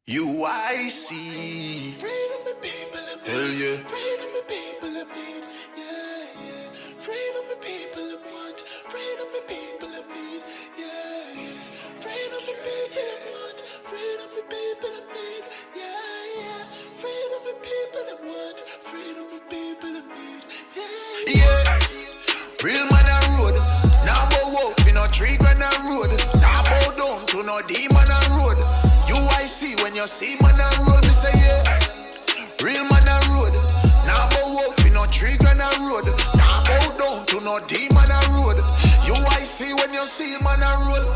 UIC. Freedom and people of Hell yeah. freedom and people of need. Yeah, yeah. Freedom and people of want. Freedom and people of need. Yeah, yeah. Freedom and people of want. Freedom and people of need. Yeah, yeah. Freedom and people of want. Freedom and people of need. Yeah, Yeah. Real man a road. Now bow wolf in a tree grand a road. Now bow down to no demon a road. UIC when you see man a road, me say yeah. Real man a road. Now bow wolf in a tree grand a road. Now bow down to no demon a road. UIC when you see man a road.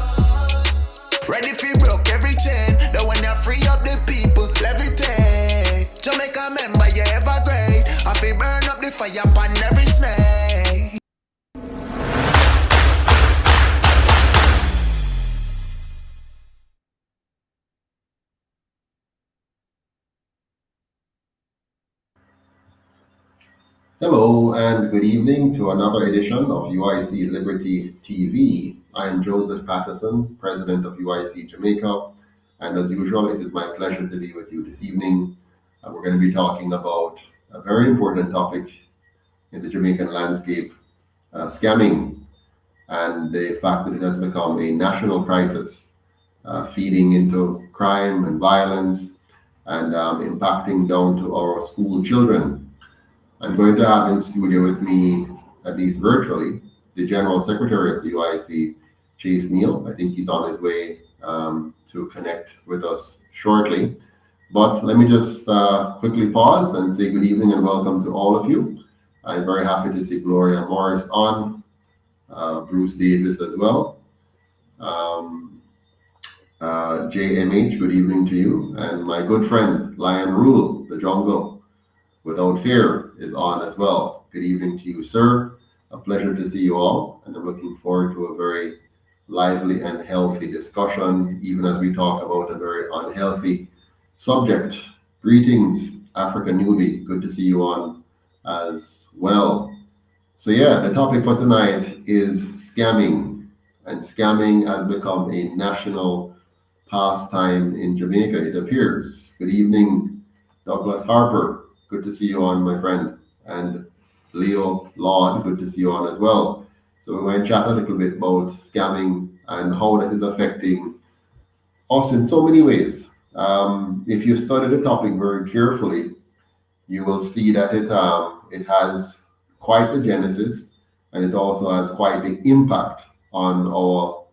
Ready for broke every chain. Then when you free up the people, levitate. Jamaica member, you ever great. I feel burn up the fire upon every snake. Hello and good evening to another edition of UIC Liberty TV. I am Joseph Patterson, President of UIC Jamaica, and as usual, it is my pleasure to be with you this evening. We're going to be talking about a very important topic in the Jamaican landscape, scamming, and the fact that it has become a national crisis, feeding into crime and violence and impacting down to our school children. I'm going to have in studio with me, at least virtually, the General Secretary of the UIC, Chase Neal. I think he's on his way to connect with us shortly. But let me just quickly pause and say good evening and welcome to all of you. I'm very happy to see Gloria Morris on, Bruce Davis as well. JMH, good evening to you. And my good friend, Lion Rule, the Jungle, Without Fear, is on as well. Good evening to you, sir. A pleasure to see you all, and I'm looking forward to a very lively and healthy discussion, even as we talk about a very unhealthy subject. Greetings, Africa newbie. Good to see you on as well. So yeah, the topic for tonight is scamming, and scamming has become a national pastime in Jamaica, it appears. Good evening, Douglas Harper. Good to see you on, my friend. And Leo Lord, good to see you on as well. So we're going to chat a little bit about scamming and how that is affecting us in so many ways. If you study the topic very carefully, you will see that it has quite the genesis, and it also has quite the impact on our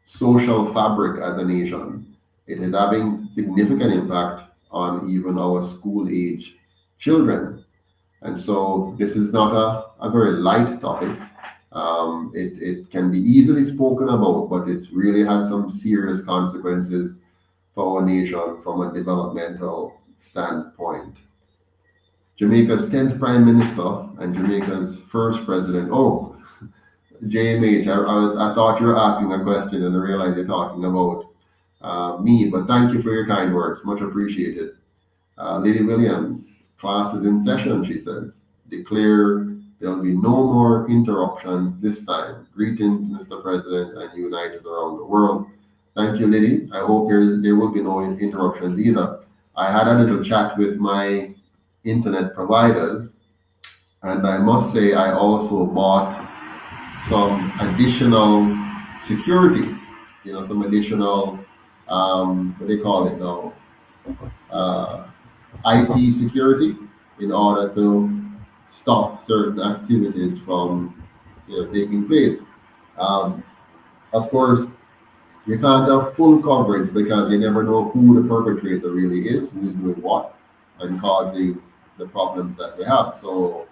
social fabric as a nation. It is having significant impact on even our school age children. And so this is not a very light topic. It can be easily spoken about, but it really has some serious consequences for our nation from a developmental standpoint. Jamaica's 10th Prime Minister and Jamaica's first President. Oh, JMH, I thought you were asking a question and I realized you're talking about me, but thank you for your kind words, much appreciated. Lady Williams, class is in session, she says. Declare there'll be no more interruptions this time. Greetings, Mr. President and United around the world. Thank you, Lady. I hope there will be no interruptions either. I had a little chat with my internet providers, and I must say I also bought some additional security, some additional what do they call it now? IT security in order to stop certain activities from taking place. Of course, you can't have full coverage because you never know who the perpetrator really is, who's doing what, and causing the problems that we have. So,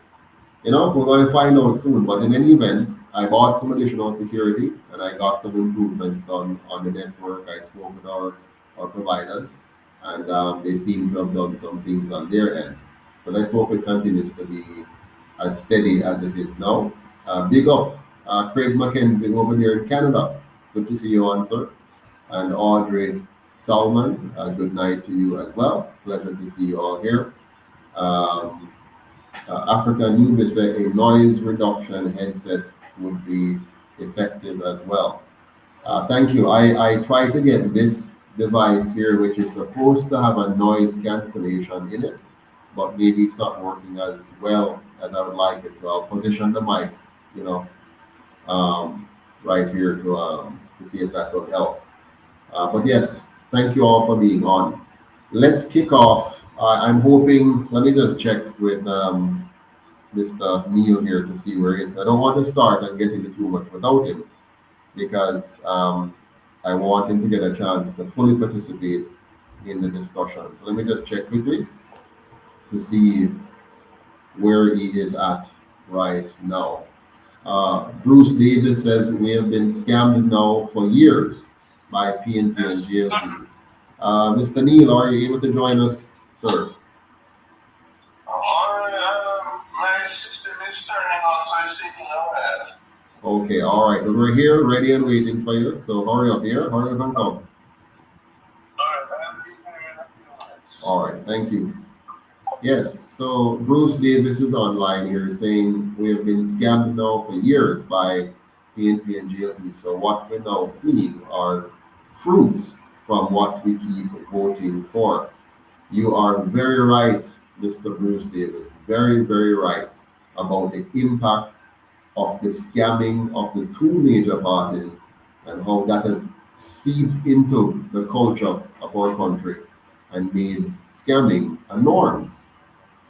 we're going to find out soon. But in any event, I bought some additional security and I got some improvements done on the network. I spoke with our providers, and they seem to have done some things on their end. So let's hope it continues to be as steady as it is now. Big up Craig McKenzie over there in Canada. Good to see you on, sir. And Audrey Salmon, good night to you as well. Pleasure to see you all here. Africa Newbie said a noise reduction headset would be effective as well. Thank you. I tried to get this device here which is supposed to have a noise cancellation in it, but maybe it's not working as well as I would like it to. I'll position the mic, you know, right here to see if that will help. But yes, thank you all for being on. Let's kick off. I'm hoping, let me just check with Mr. Neil here to see where he is. I don't want to start and get into too much without him because I want him to get a chance to fully participate in the discussion. So let me just check quickly to see where he is at right now. Bruce Davis says we have been scammed now for years by PNP and GLP. Mr. Neil, are you able to join us, sir? My system is turning on, so it's taking a while. Okay, all right. Well, we're here, ready and waiting for you. So hurry up here, hurry up and come. All right, thank you. Yes, so Bruce Davis is online here saying we have been scammed now for years by PNP and GLP. So what we're now seeing are fruits from what we keep voting for. You are very right, Mr. Bruce Davis, very, very right about the impact of the scamming of the two major parties and how that has seeped into the culture of our country and made scamming a norm.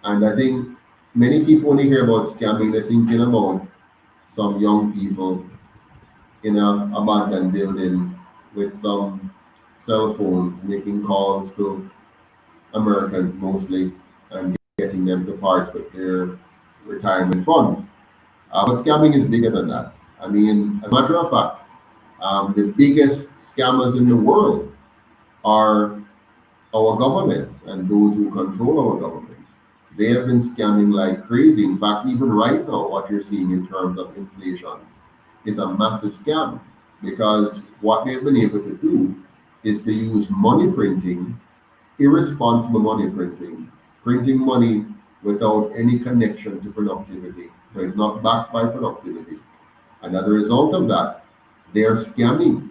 And I think many people, when they hear about scamming, they're thinking about some young people in an abandoned building with some cell phones making calls to Americans mostly and getting them to part with their retirement funds. But scamming is bigger than that. I mean, as a matter of fact, the biggest scammers in the world are our governments and those who control our governments. They have been scamming like crazy. In fact, even right now, what you're seeing in terms of inflation is a massive scam because what they've been able to do is to use money printing, irresponsible money printing, printing money without any connection to productivity. So it's not backed by productivity. And as a result of that, they are scamming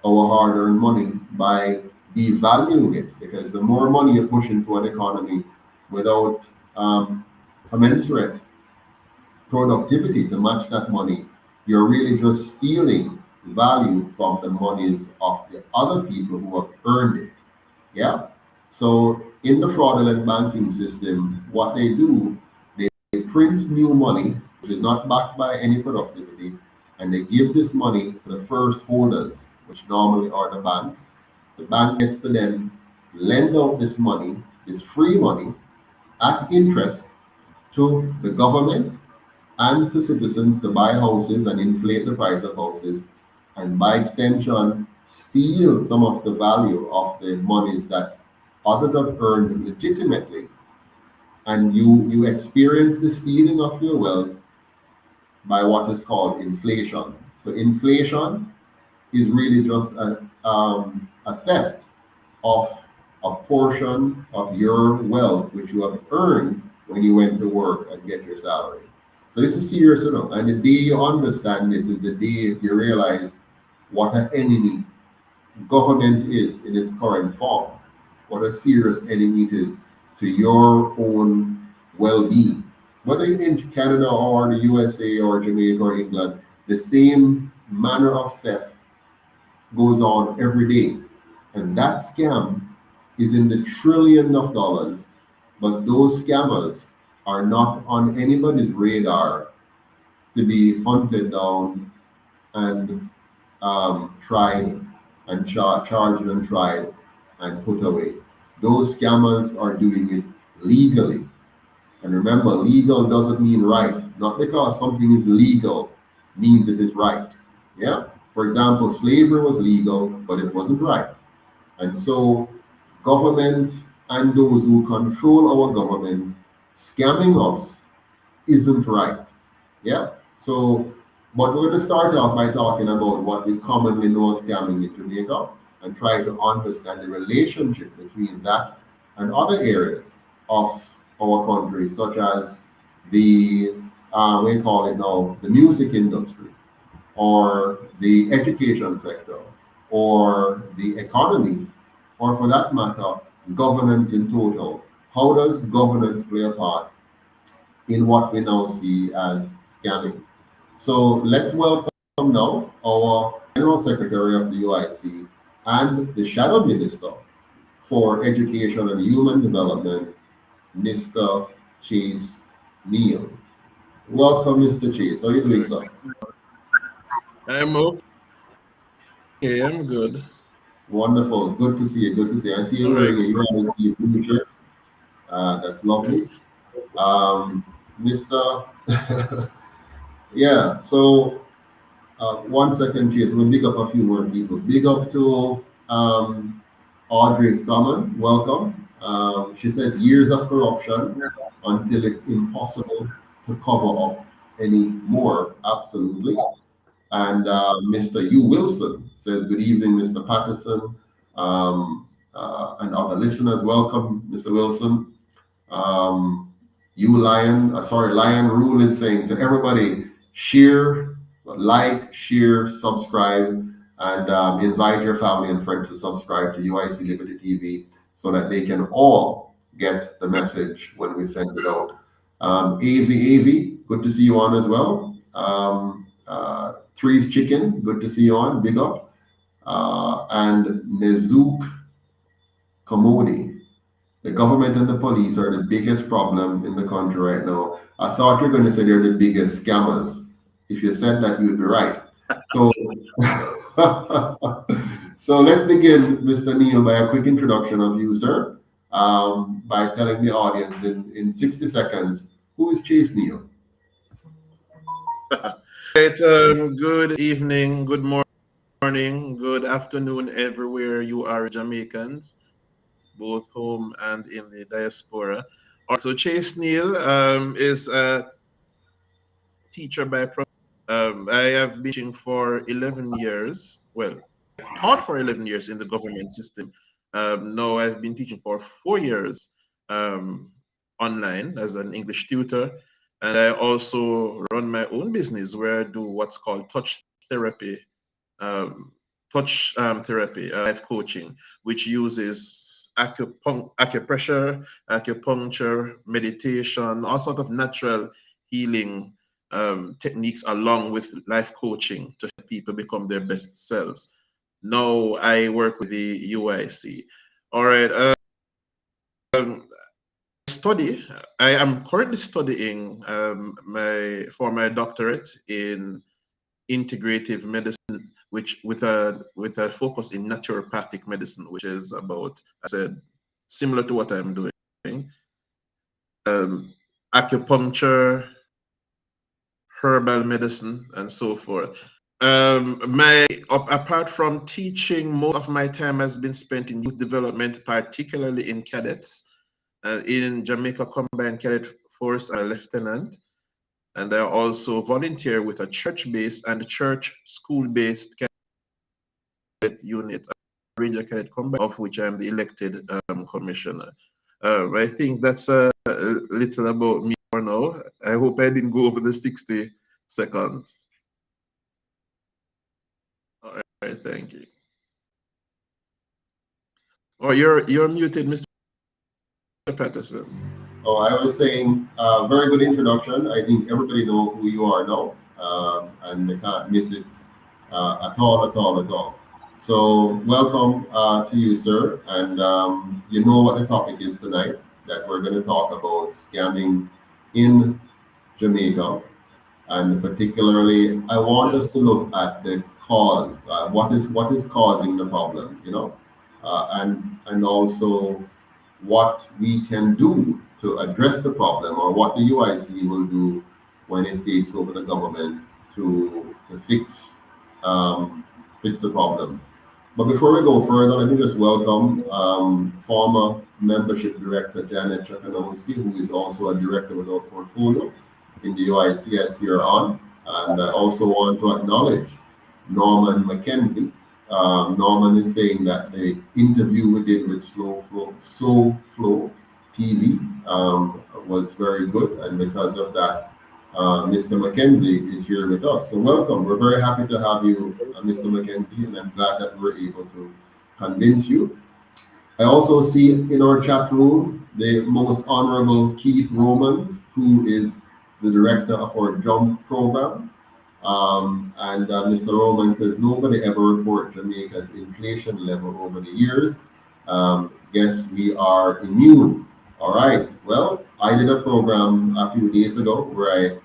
our hard-earned money by devaluing it because the more money you push into an economy without commensurate productivity to match that money, you're really just stealing value from the monies of the other people who have earned it. Yeah. So in the fraudulent banking system, what they do, they print new money, which is not backed by any productivity, and they give this money to the first holders, which normally are the banks. The bank gets to then lend out this money, this free money, at interest to the government and to citizens to buy houses and inflate the price of houses, and by extension, steal some of the value of the monies that others have earned legitimately. And you experience the stealing of your wealth by what is called inflation. So inflation is really just a theft of a portion of your wealth which you have earned when you went to work and get your salary. So this is serious enough. And the day you understand this is the day you realize what an enemy government is in its current form, what a serious enemy it is to your own well-being. Whether you're in Canada or the USA or Jamaica or England, the same manner of theft goes on every day. And that scam is in the trillions of dollars, but those scammers are not on anybody's radar to be hunted down and tried and charged and tried and put away. Those scammers are doing it legally. And remember, legal doesn't mean right. Not because something is legal means it is right. Yeah? For example, slavery was legal, but it wasn't right. And so government and those who control our government scamming us isn't right. Yeah? So, but we're going to start off by talking about what we commonly know as scamming in Jamaica and try to understand the relationship between that and other areas of our country, such as the, we call it now, the music industry, or the education sector, or the economy, or for that matter, governance in total. How does governance play a part in what we now see as scamming? So let's welcome now our General Secretary of the UIC and the Shadow Minister for Education and Human Development, Mr. Chase Neal. Welcome, Mr. Chase. How are you doing, sir? I'm okay. I'm good. Wonderful. Good to see you. Good to see you. I see you All right. wearing a UIC blue shirt. That's lovely. Mr. Yeah, so 1 second, Chase. We'll pick up a few more people. Big up to Audrey Summon. Welcome. She says years of corruption until it's impossible to cover up any more. Absolutely. And Mr. U. Wilson says, good evening, Mr. Patterson, and other listeners. Welcome, Mr. Wilson. Lion Rule is saying to everybody, share, like, share, subscribe, and invite your family and friends to subscribe to UIC Liberty TV so that they can all get the message when we send it out. AV, good to see you on as well. Three's Chicken, good to see you on, big up. And Nezook Komodi. The government and the police are the biggest problem in the country right now. I thought you were going to say they're the biggest scammers. If you said that, you'd be right. So, so let's begin, Mr. Neal, by a quick introduction of you, sir, by telling the audience in 60 seconds, who is Chase Neal? Right, good evening, good morning, good afternoon, everywhere you are, Jamaicans, both home and in the diaspora. Also, Chase Neal is a teacher by profession. I have been teaching for 11 years. Well, taught for 11 years in the government system. Now I've been teaching for 4 years online as an English tutor. And I also run my own business where I do what's called touch therapy, life coaching, which uses acupressure, acupuncture, meditation, all sort of natural healing techniques along with life coaching to help people become their best selves. Now I work with the UIC. All right. I am currently studying for my doctorate in integrative medicine, which with a focus in naturopathic medicine, which is about, I said, similar to what I'm doing. Acupuncture, herbal medicine, and so forth. Apart from teaching, most of my time has been spent in youth development, particularly in cadets. In Jamaica Combined Cadet Force, I'm a lieutenant, and I also volunteer with a church-based and church school-based cadet unit, Ranger Cadet Combined, of which I'm the elected commissioner. I think that's a little about me for now. I hope I didn't go over the 60 seconds. All right, thank you. Oh, you're muted, Mr. Patterson. Oh, I was saying, very good introduction. I think everybody knows who you are now, and they can't miss it at all. So welcome to you, sir. And you know what the topic is tonight, that we're going to talk about scamming in Jamaica. And particularly, I want us to look at the cause. What is causing the problem, and also what we can do to address the problem, or what the UIC will do when it takes over the government to fix the problem. But before we go further, let me just welcome former membership director Janet Chakanowski, who is also a director without portfolio in the UIC. I see her on. And I also want to acknowledge Norman McKenzie. Norman is saying that the interview we did with Soul Flow TV was very good, and because of that, Mr. McKenzie is here with us. So welcome. We're very happy to have you, Mr. McKenzie, and I'm glad that we're able to convince you I also see in our chat room the most honorable Keith Romans, who is the director of our JUMP program. And Mr. Roman says, nobody ever reported Jamaica's inflation level over the years. Guess we are immune. All right. Well, I did a program a few days ago where I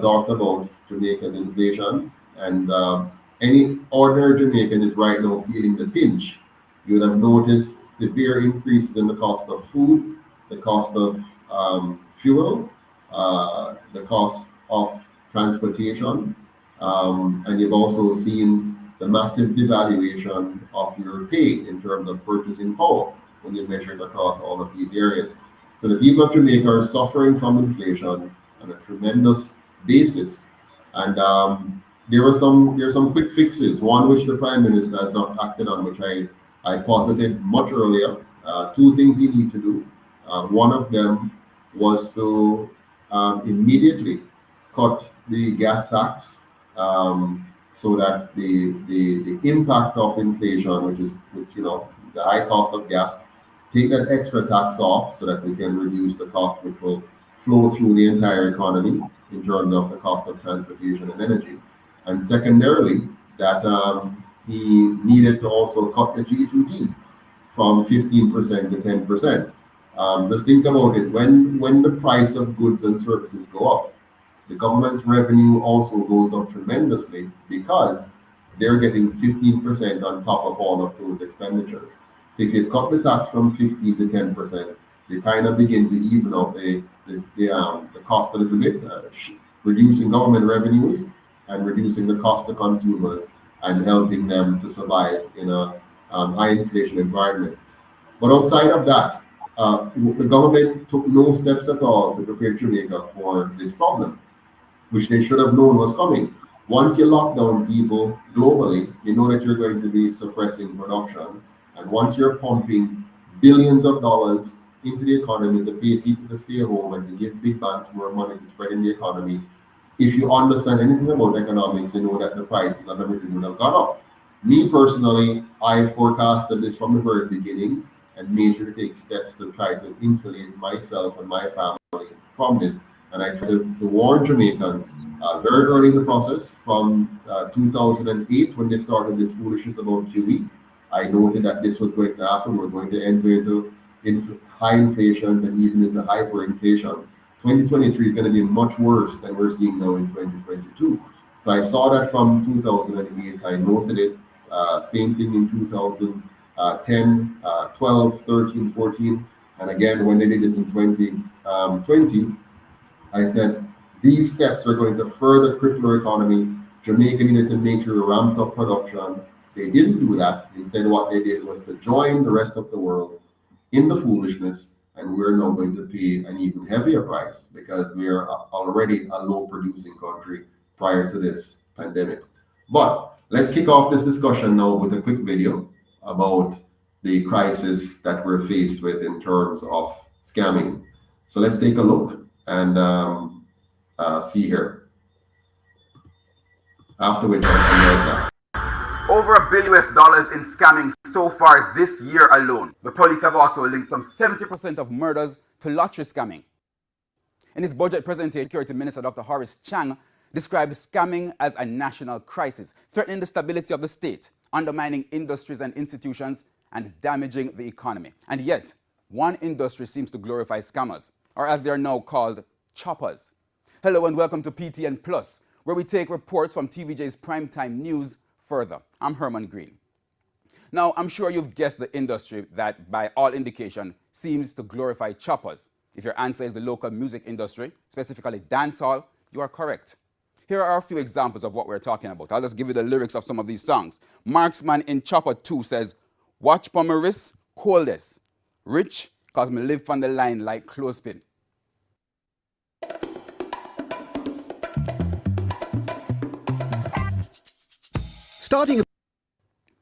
talked about Jamaica's inflation, and any ordinary Jamaican is right now feeling the pinch. You would have noticed severe increases in the cost of food, the cost of fuel, the cost of transportation, and you've also seen the massive devaluation of your pay in terms of purchasing power when you measure it across all of these areas. So the people of Jamaica are suffering from inflation on a tremendous basis, and there are some quick fixes. One which the Prime Minister has not acted on, which I posited much earlier. Two things he need to do. One of them was to immediately cut the gas tax, so that the impact of inflation, which the high cost of gas, take that extra tax off so that we can reduce the cost, which will flow through the entire economy in terms of the cost of transportation and energy. And secondarily, that he needed to also cut the GCP from 15% to 10%. Just think about it. When the price of goods and services go up, the government's revenue also goes up tremendously because they're getting 15% on top of all of those expenditures. So if you cut the tax from 15 to 10%, you kind of begin to even out the cost a little bit, reducing government revenues and reducing the cost to consumers and helping them to survive in a high inflation environment. But outside of that, the government took no steps at all to prepare Jamaica for this problem, which they should have known was coming. Once you lock down people globally, you know that you're going to be suppressing production. And once you're pumping billions of dollars into the economy to pay people to stay home and to give big banks more money to spread in the economy, if you understand anything about economics, you know that the prices of everything would have gone up. Me personally, I forecasted this from the very beginning and made sure to take steps to try to insulate myself and my family from this. And I tried to warn Jamaicans very early in the process from 2008 when they started this foolishness about QE. I noted that this was going to happen. We're going to enter into high inflation and even into hyperinflation. 2023 is going to be much worse than we're seeing now in 2022. So I saw that from 2008. I noted it. Same thing in 2010, 12, 13, 14. And again, when they did this in 2020, I said, these steps are going to further cripple our economy. Jamaica needed to make sure we ramped up production. They didn't do that. Instead, what they did was to join the rest of the world in the foolishness, and we're now going to pay an even heavier price because we are already a low-producing country prior to this pandemic. But let's kick off this discussion now with a quick video about the crisis that we're faced with in terms of scamming. So let's take a look and see here. After which I'll over $1 billion in scamming so far this year alone. The police have also linked some 70% of murders to lottery scamming. In his budget presentation, Security Minister Dr. Horace Chang described scamming as a national crisis, threatening the stability of the state, undermining industries and institutions, and damaging the economy. And yet, one industry seems to glorify scammers, or as they are now called, choppers. Hello and welcome to PTN Plus, where we take reports from TVJ's primetime news further. I'm Herman Green. Now, I'm sure you've guessed the industry that, by all indication, seems to glorify choppers. If your answer is the local music industry, specifically dancehall, you are correct. Here are a few examples of what we're talking about. I'll just give you the lyrics of some of these songs. Marksman in Chopper 2 says, "Watch for my wrist, coldest. Rich, cause me live on the line like clothespin." Starting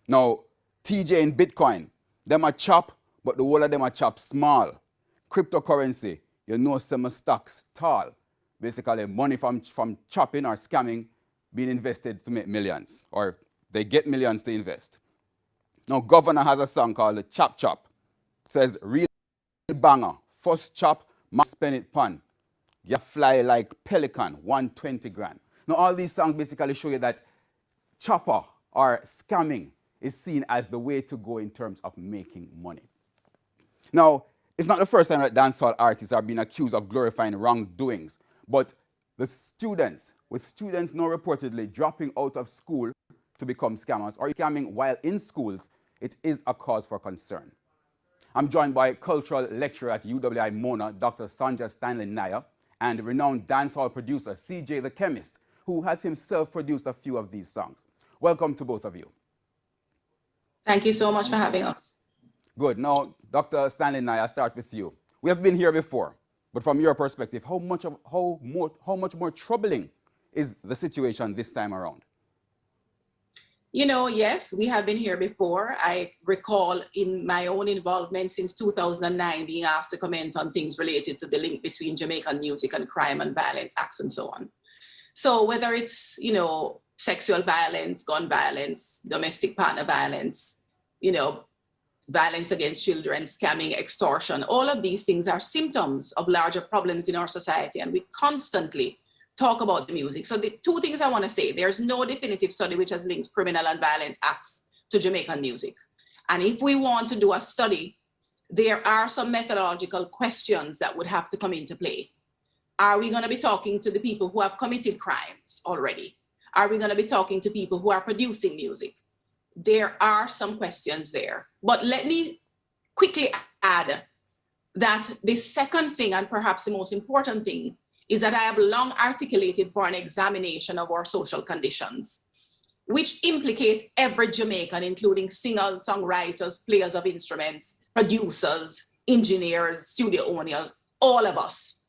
now, TJ in Bitcoin, them a chop, but the whole of them a chop small. Cryptocurrency, you know some stocks tall. Basically, money from chopping or scamming being invested to make millions, or they get millions to invest. Now, Governor has a song called the Chop Chop. Says, real banger, first chop, must spend it pun. You fly like pelican, 120 grand. Now, all these songs basically show you that chopper or scamming is seen as the way to go in terms of making money. Now, it's not the first time that dancehall artists are being accused of glorifying wrongdoings, but with students now reportedly dropping out of school to become scammers or scamming while in schools, it is a cause for concern. I'm joined by cultural lecturer at UWI Mona, Dr. Sanja Stanley Nair, and renowned dancehall producer CJ the Chemist, who has himself produced a few of these songs. Welcome to both of you. Thank you so much for having us. Good. Now, Dr. Stanley Nair, I'll start with you. We have been here before, but from your perspective, how much more troubling is the situation this time around? You know, yes, we have been here before. I recall in my own involvement since 2009 being asked to comment on things related to the link between Jamaican music and crime and violent acts and so on. So whether it's, you know, sexual violence, gun violence, domestic partner violence, you know, violence against children, scamming, extortion, all of these things are symptoms of larger problems in our society, and we constantly talk about the music. So the two things I want to say: there's no definitive study which has linked criminal and violent acts to Jamaican music. And if we want to do a study, there are some methodological questions that would have to come into play. Are we going to be talking to the people who have committed crimes already? Are we going to be talking to people who are producing music? There are some questions there. But let me quickly add that the second thing, and perhaps the most important thing, is that I have long articulated for an examination of our social conditions, which implicate every Jamaican, including singers, songwriters, players of instruments, producers, engineers, studio owners, all of us.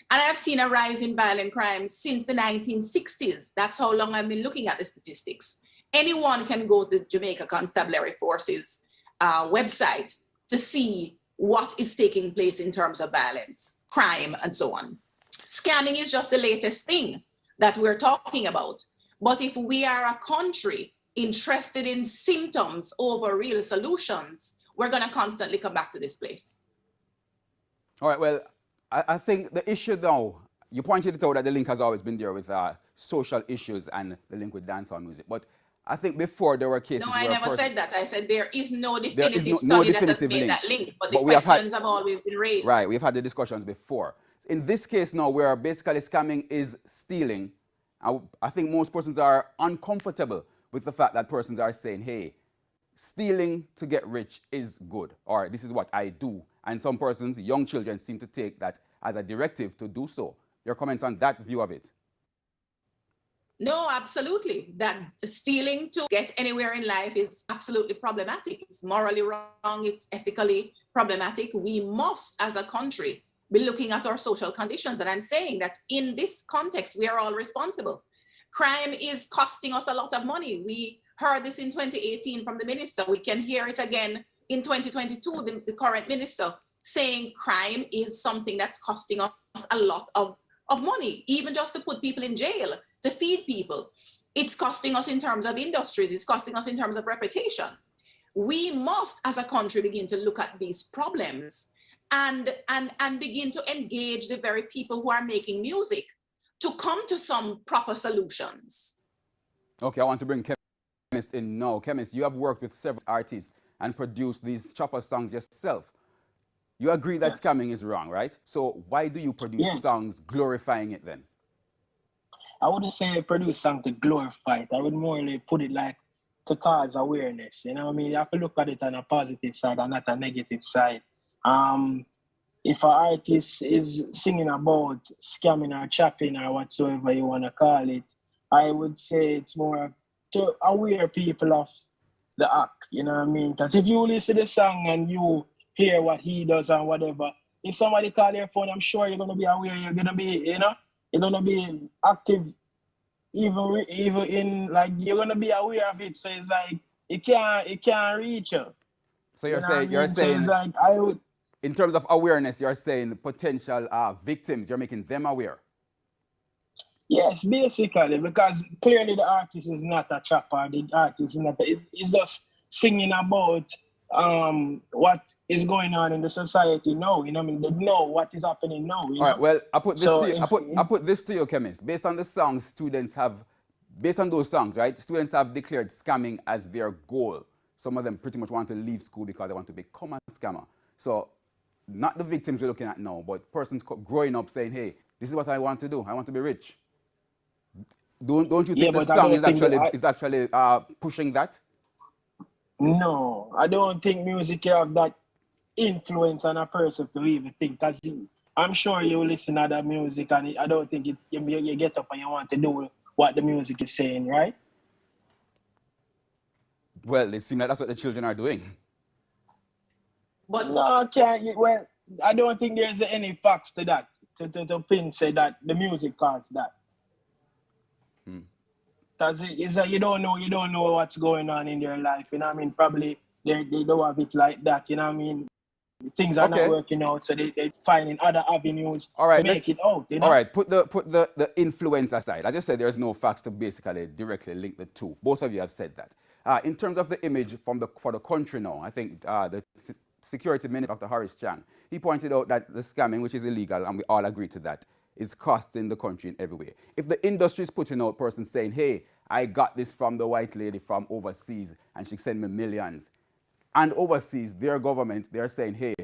And I've seen a rise in violent crimes since the 1960s. That's how long I've been looking at the statistics. Anyone can go to Jamaica Constabulary Force's website to see what is taking place in terms of violence, crime, and so on. Scamming is just the latest thing that we're talking about. But if we are a country interested in symptoms over real solutions, we're going to constantly come back to this place. All right, well, I think the issue now, you pointed it out that the link has always been there with social issues and the link with dancehall music. But I think before there were cases. No, I never said that. I said there is no definitive study that has made that link. But the questions have always been raised. Right, we've had the discussions before. In this case now, where basically scamming is stealing, I think most persons are uncomfortable with the fact that persons are saying, hey, stealing to get rich is good, or this is what I do. And some persons, young children, seem to take that as a directive to do so. Your comments on that view of it? No, absolutely. That stealing to get anywhere in life is absolutely problematic. It's morally wrong. It's ethically problematic. We must, as a country, be looking at our social conditions. And I'm saying that in this context, we are all responsible. Crime is costing us a lot of money. We heard this in 2018 from the minister. We can hear it again in 2022, the current minister saying crime is something that's costing us a lot of money, even just to put people in jail, to feed people. It's costing us in terms of industries. It's costing us in terms of reputation. We must, as a country, begin to look at these problems and begin to engage the very people who are making music to come to some proper solutions. Okay, I want to bring Chemist in now. Chemist, you have worked with several artists and produced these chopper songs yourself. You agree that scamming is wrong, right? So why do you produce songs glorifying it then? I wouldn't say produce songs to glorify it. I would more put it like to cause awareness. You know what I mean? You have to look at it on a positive side and not a negative side. If an artist is singing about scamming or chopping or whatsoever you want to call it, I would say it's more to aware people of the act, you know what I mean? Because if you listen to the song and you hear what he does and whatever, if somebody call your phone, I'm sure you're going to be aware, you're going to be, you know, you're going to be active, even in, like, you're going to be aware of it. So it's like, it can't reach you. So you're saying, so like, I would, in terms of awareness, you're saying potential victims, you're making them aware. Yes, basically, because clearly the artist is not a chopper. The artist is not. It's just singing about what is going on in the society now. You know what I mean? They know what is happening now. You All right. know. Well, I put this So to you. if I put this to you, chemist. Based on the songs students have, based on those songs, right? Students have declared scamming as their goal. Some of them pretty much want to leave school because they want to become a scammer. So, not the victims we're looking at now, but persons growing up saying, "Hey, this is what I want to do. I want to be rich." Don't you yeah, think the but I song don't think is actually pushing that? no, I don't think music have that influence on a person to even think. Cause I'm sure you listen to that music, and I don't think you get up and you want to do what the music is saying, right? Well, it seems like that's what the children are doing. But No, I can't. Well, I don't think there's any facts to that. To pin say that the music caused that. Because it's like you don't know what's going on in their life. You know what I mean? Probably they don't have it like that. You know what I mean? Things are not Okay. working out, so they're finding other avenues All right, to make it out. You know? All right, put the influence aside. I just said there's no facts to basically directly link the two. Both of you have said that. In terms of the image for the country now, I think the Security Minister, Dr. Horace Chang, he pointed out that the scamming, which is illegal, and we all agree to that, is costing the country in every way. If the industry is putting out persons saying, "Hey, I got this from the white lady from overseas, and she sent me millions," and overseas, their government, they're saying, "Hey,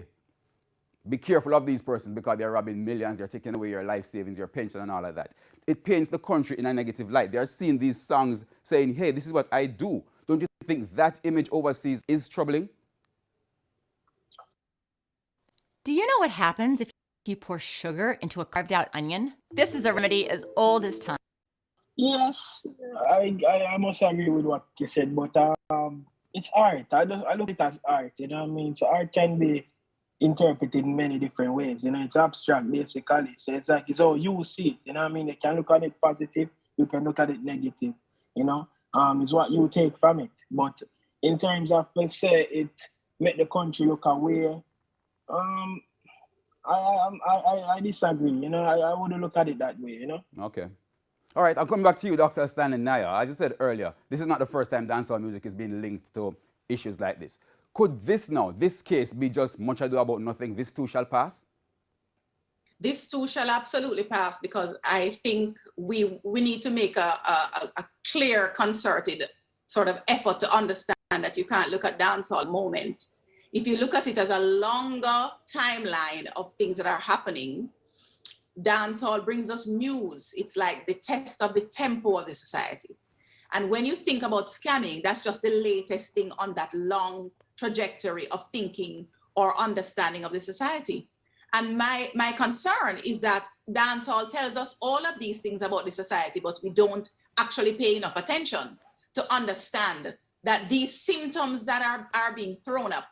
be careful of these persons because they're robbing millions, they're taking away your life savings, your pension, and all of that." It paints the country in a negative light. They're seeing these songs saying, "Hey, this is what I do." Don't you think that image overseas is troubling? Do you know what happens if you pour sugar into a carved out onion? This is a remedy as old as time. Yes, I must agree with what you said, but it's art. I look at it as art. You know what I mean? So art can be interpreted in many different ways. You know, it's abstract basically. So it's like it's all you see it. You know what I mean? You can look at it positive, you can look at it negative. You know, it's what you take from it. But in terms of, let's say, it make the country look away. I disagree. You know, I wouldn't look at it that way. You know. Okay. All right, I'll come back to you, Dr. Stanley Naya. As you said earlier, this is not the first time dancehall music is being linked to issues like this. Could this case be just much ado about nothing? This too shall pass? this too shall absolutely pass, because I think we need to make a clear, concerted sort of effort to understand that you can't look at dancehall moment. If you look at it as a longer timeline of things that are happening, dancehall brings us news. It's like the test of the tempo of the society. And when you think about scamming, that's just the latest thing on that long trajectory of thinking or understanding of the society. And my concern is that dancehall tells us all of these things about the society, but we don't actually pay enough attention to understand that these symptoms that are being thrown up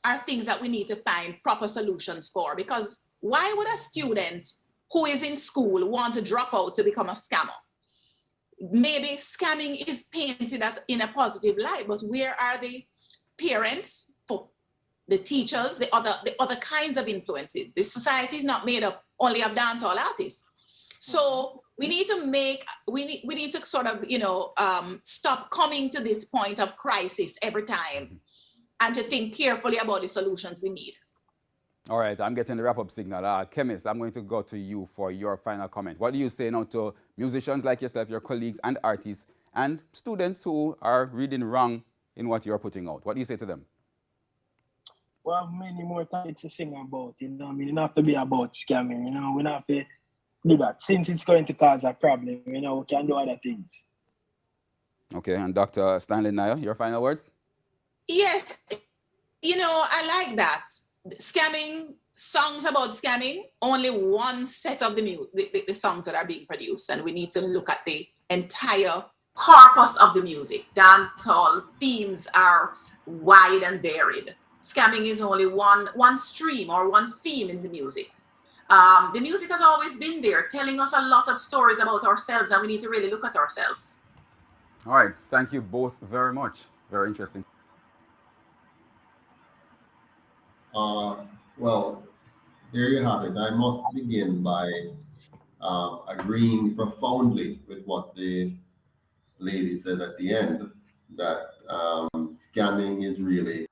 are things that we need to find proper solutions for. Because why would a student who is in school want to drop out to become a scammer? Maybe scamming is painted as in a positive light, but where are the parents, for the teachers, the other kinds of influences? This society is not made up only of dancehall artists. So we need to sort of, stop coming to this point of crisis every time and to think carefully about the solutions we need. All right, I'm getting the wrap-up signal. Chemist, I'm going to go to you for your final comment. What do you say now to musicians like yourself, your colleagues and artists, and students who are reading wrong in what you're putting out? What do you say to them? We have many more things to sing about, I mean, it don't have to be about scamming, we don't have to do that. Since it's going to cause a problem, we can do other things. Okay, and Dr. Stanley Naya, your final words? Yes, I like that. Scamming, songs about scamming, only one set of the songs that are being produced, and we need to look at the entire corpus of the music. Dancehall themes are wide and varied. Scamming is only one stream or one theme in the music. The music has always been there, telling us a lot of stories about ourselves, and we need to really look at ourselves. All right, thank you both very much. Very interesting. Well, there you have it. I must begin by agreeing profoundly with what the lady said at the end, that scamming is really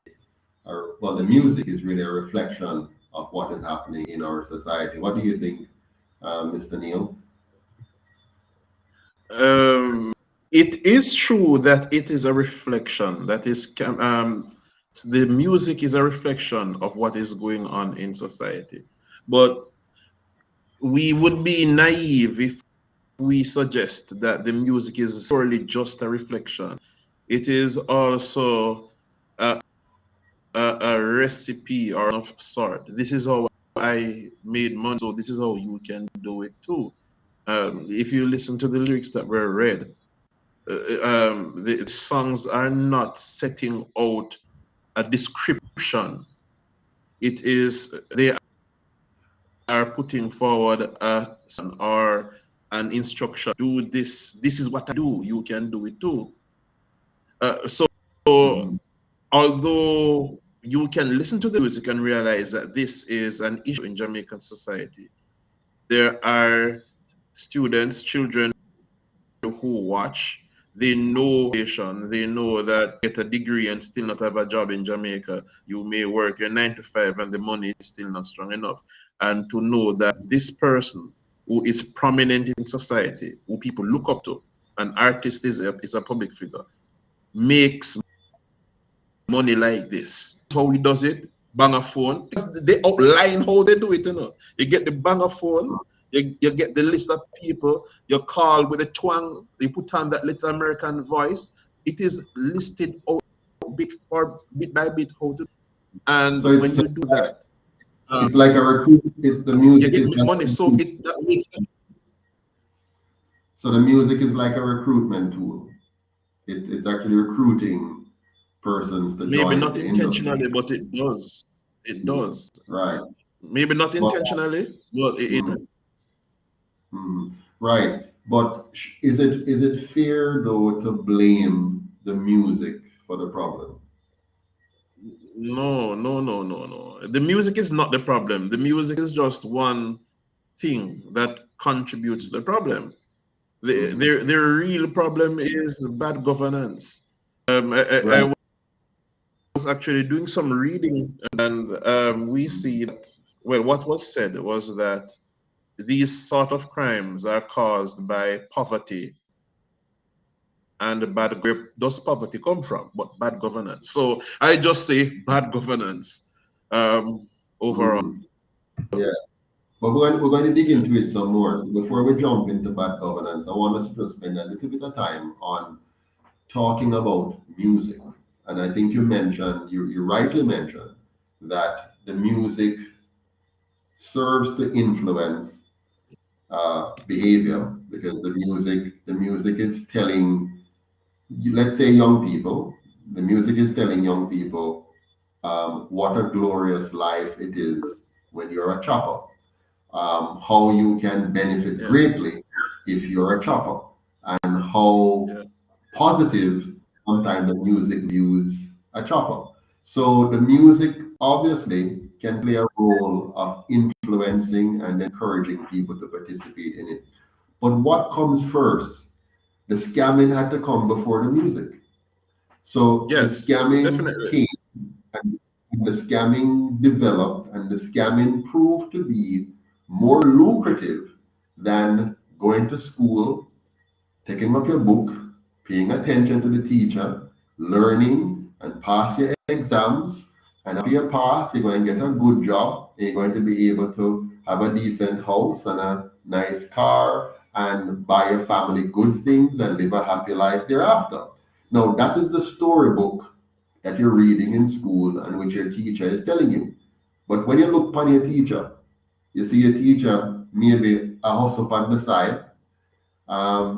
well, the music is really a reflection of what is happening in our society. What do you think, Mr. Neil? It is true that it is a reflection. That is, the music is a reflection of what is going on in society. But we would be naive if we suggest that the music is purely just a reflection. It is also a recipe or of sort. This is how I made money, so this is how you can do it too. If you listen to the lyrics that were read, the songs are not setting out a description. It is they are putting forward a or an instruction. Do this. This is what I do. You can do it too. So although you can listen to the music and realize that this is an issue in Jamaican society, there are students, children who watch, they know that get a degree and still not have a job in Jamaica. You may work your 9 to 5 and the money is still not strong enough. And to know that this person who is prominent in society, who people look up to, an artist is a public figure, makes money like this. How he does it? Bang a phone. They outline how they do it, you know. You get the bang a phone, you get the list of people, you call with a twang, you put on that little American voice. It is listed out bit by bit how to, and So when you do that, it's like a recruit. It's the music you is get money. So that makes sense. So the music is like a recruitment tool. It's actually recruiting persons to Maybe join not the intentionally, industry. but it does. It does. Right. Maybe not But, intentionally, but it. right. But is it fair though to blame the music for the problem? No. The music is not the problem. The music is just one thing that contributes to the problem. The real problem is bad governance. I Right. was actually doing some reading, and we see that, well, what was said was that these sort of crimes are caused by poverty, and where does poverty come from? But bad governance. So I just say bad governance overall. Yeah. But we're going to dig into it some more. So before we jump into bad governance, I want us to spend a little bit of time on talking about music. And I think you rightly mentioned that the music serves to influence behavior, because the music is telling, let's say, young people, the music is telling young people what a glorious life it is when you're a chopper, how you can benefit greatly if you're a chopper, and how positive sometimes the music views a chopper. So the music obviously can play a role of influencing and encouraging people to participate in it. But what comes first? The scamming had to come before the music. So the Yes, scamming definitely. came, and the scamming developed, and the scamming proved to be more lucrative than going to school, taking up your book, paying attention to the teacher, learning, and pass your exams. And after you pass, you're going to get a good job. And you're going to be able to have a decent house and a nice car and buy your family good things and live a happy life thereafter. Now, that is the storybook that you're reading in school and which your teacher is telling you. But when you look upon your teacher, you see a teacher maybe a hustle on the side.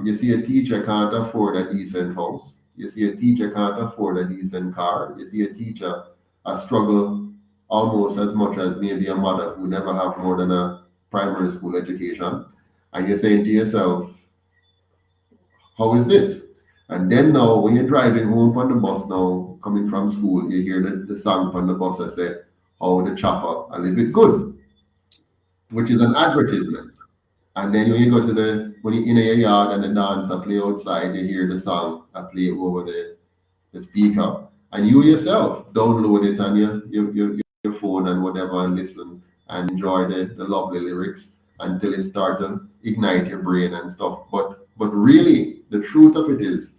You see a teacher can't afford a decent house. You see a teacher can't afford a decent car. You see a teacher struggle almost as much as maybe a mother who never have more than a primary school education. And you're saying to yourself, how is this? And then now, when you're driving home on the bus now, coming from school, you hear the song on the bus that say, "Oh, the chopper, I live it good," which is an advertisement. And then when you go to when you're in your yard and the dancer play outside, you hear the song I play over the speaker. and you yourself download it on your phone and whatever and listen and enjoy the lovely lyrics until it starts to ignite your brain and stuff. But really, the truth of it is,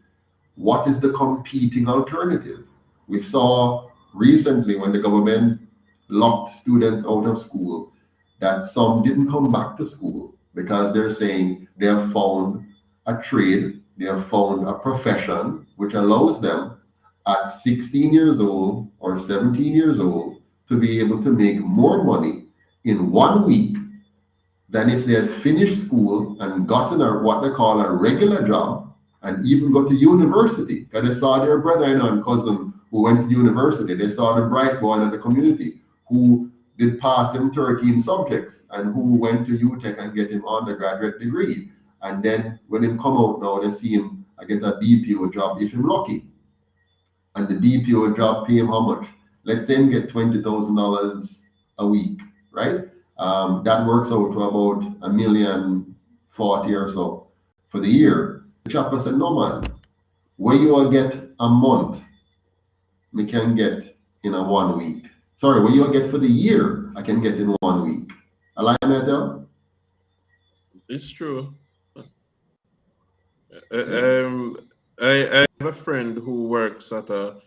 what is the competing alternative? We saw recently when the government locked students out of school that some didn't come back to school because they're saying they have found a trade, they have found a profession which allows them at 16 years old or 17 years old to be able to make more money in 1 week than if they had finished school and gotten what they call a regular job and even go to university. Because they saw their brother and cousin who went to university. They saw the bright boy of the community who did pass him 13 subjects and who went to UTech and get him undergraduate degree. And then when him come out now, they see him get a BPO job if him lucky. And the BPO job pay him how much? Let's say him get $20,000 a week, right? That works out to about $1,040,000 or so for the year. The chopper said, no man, where you will get a month, we can get in a 1 week. Sorry, what you will get for the year, I can get in 1 week. Align that? It's true. I have a friend who works at a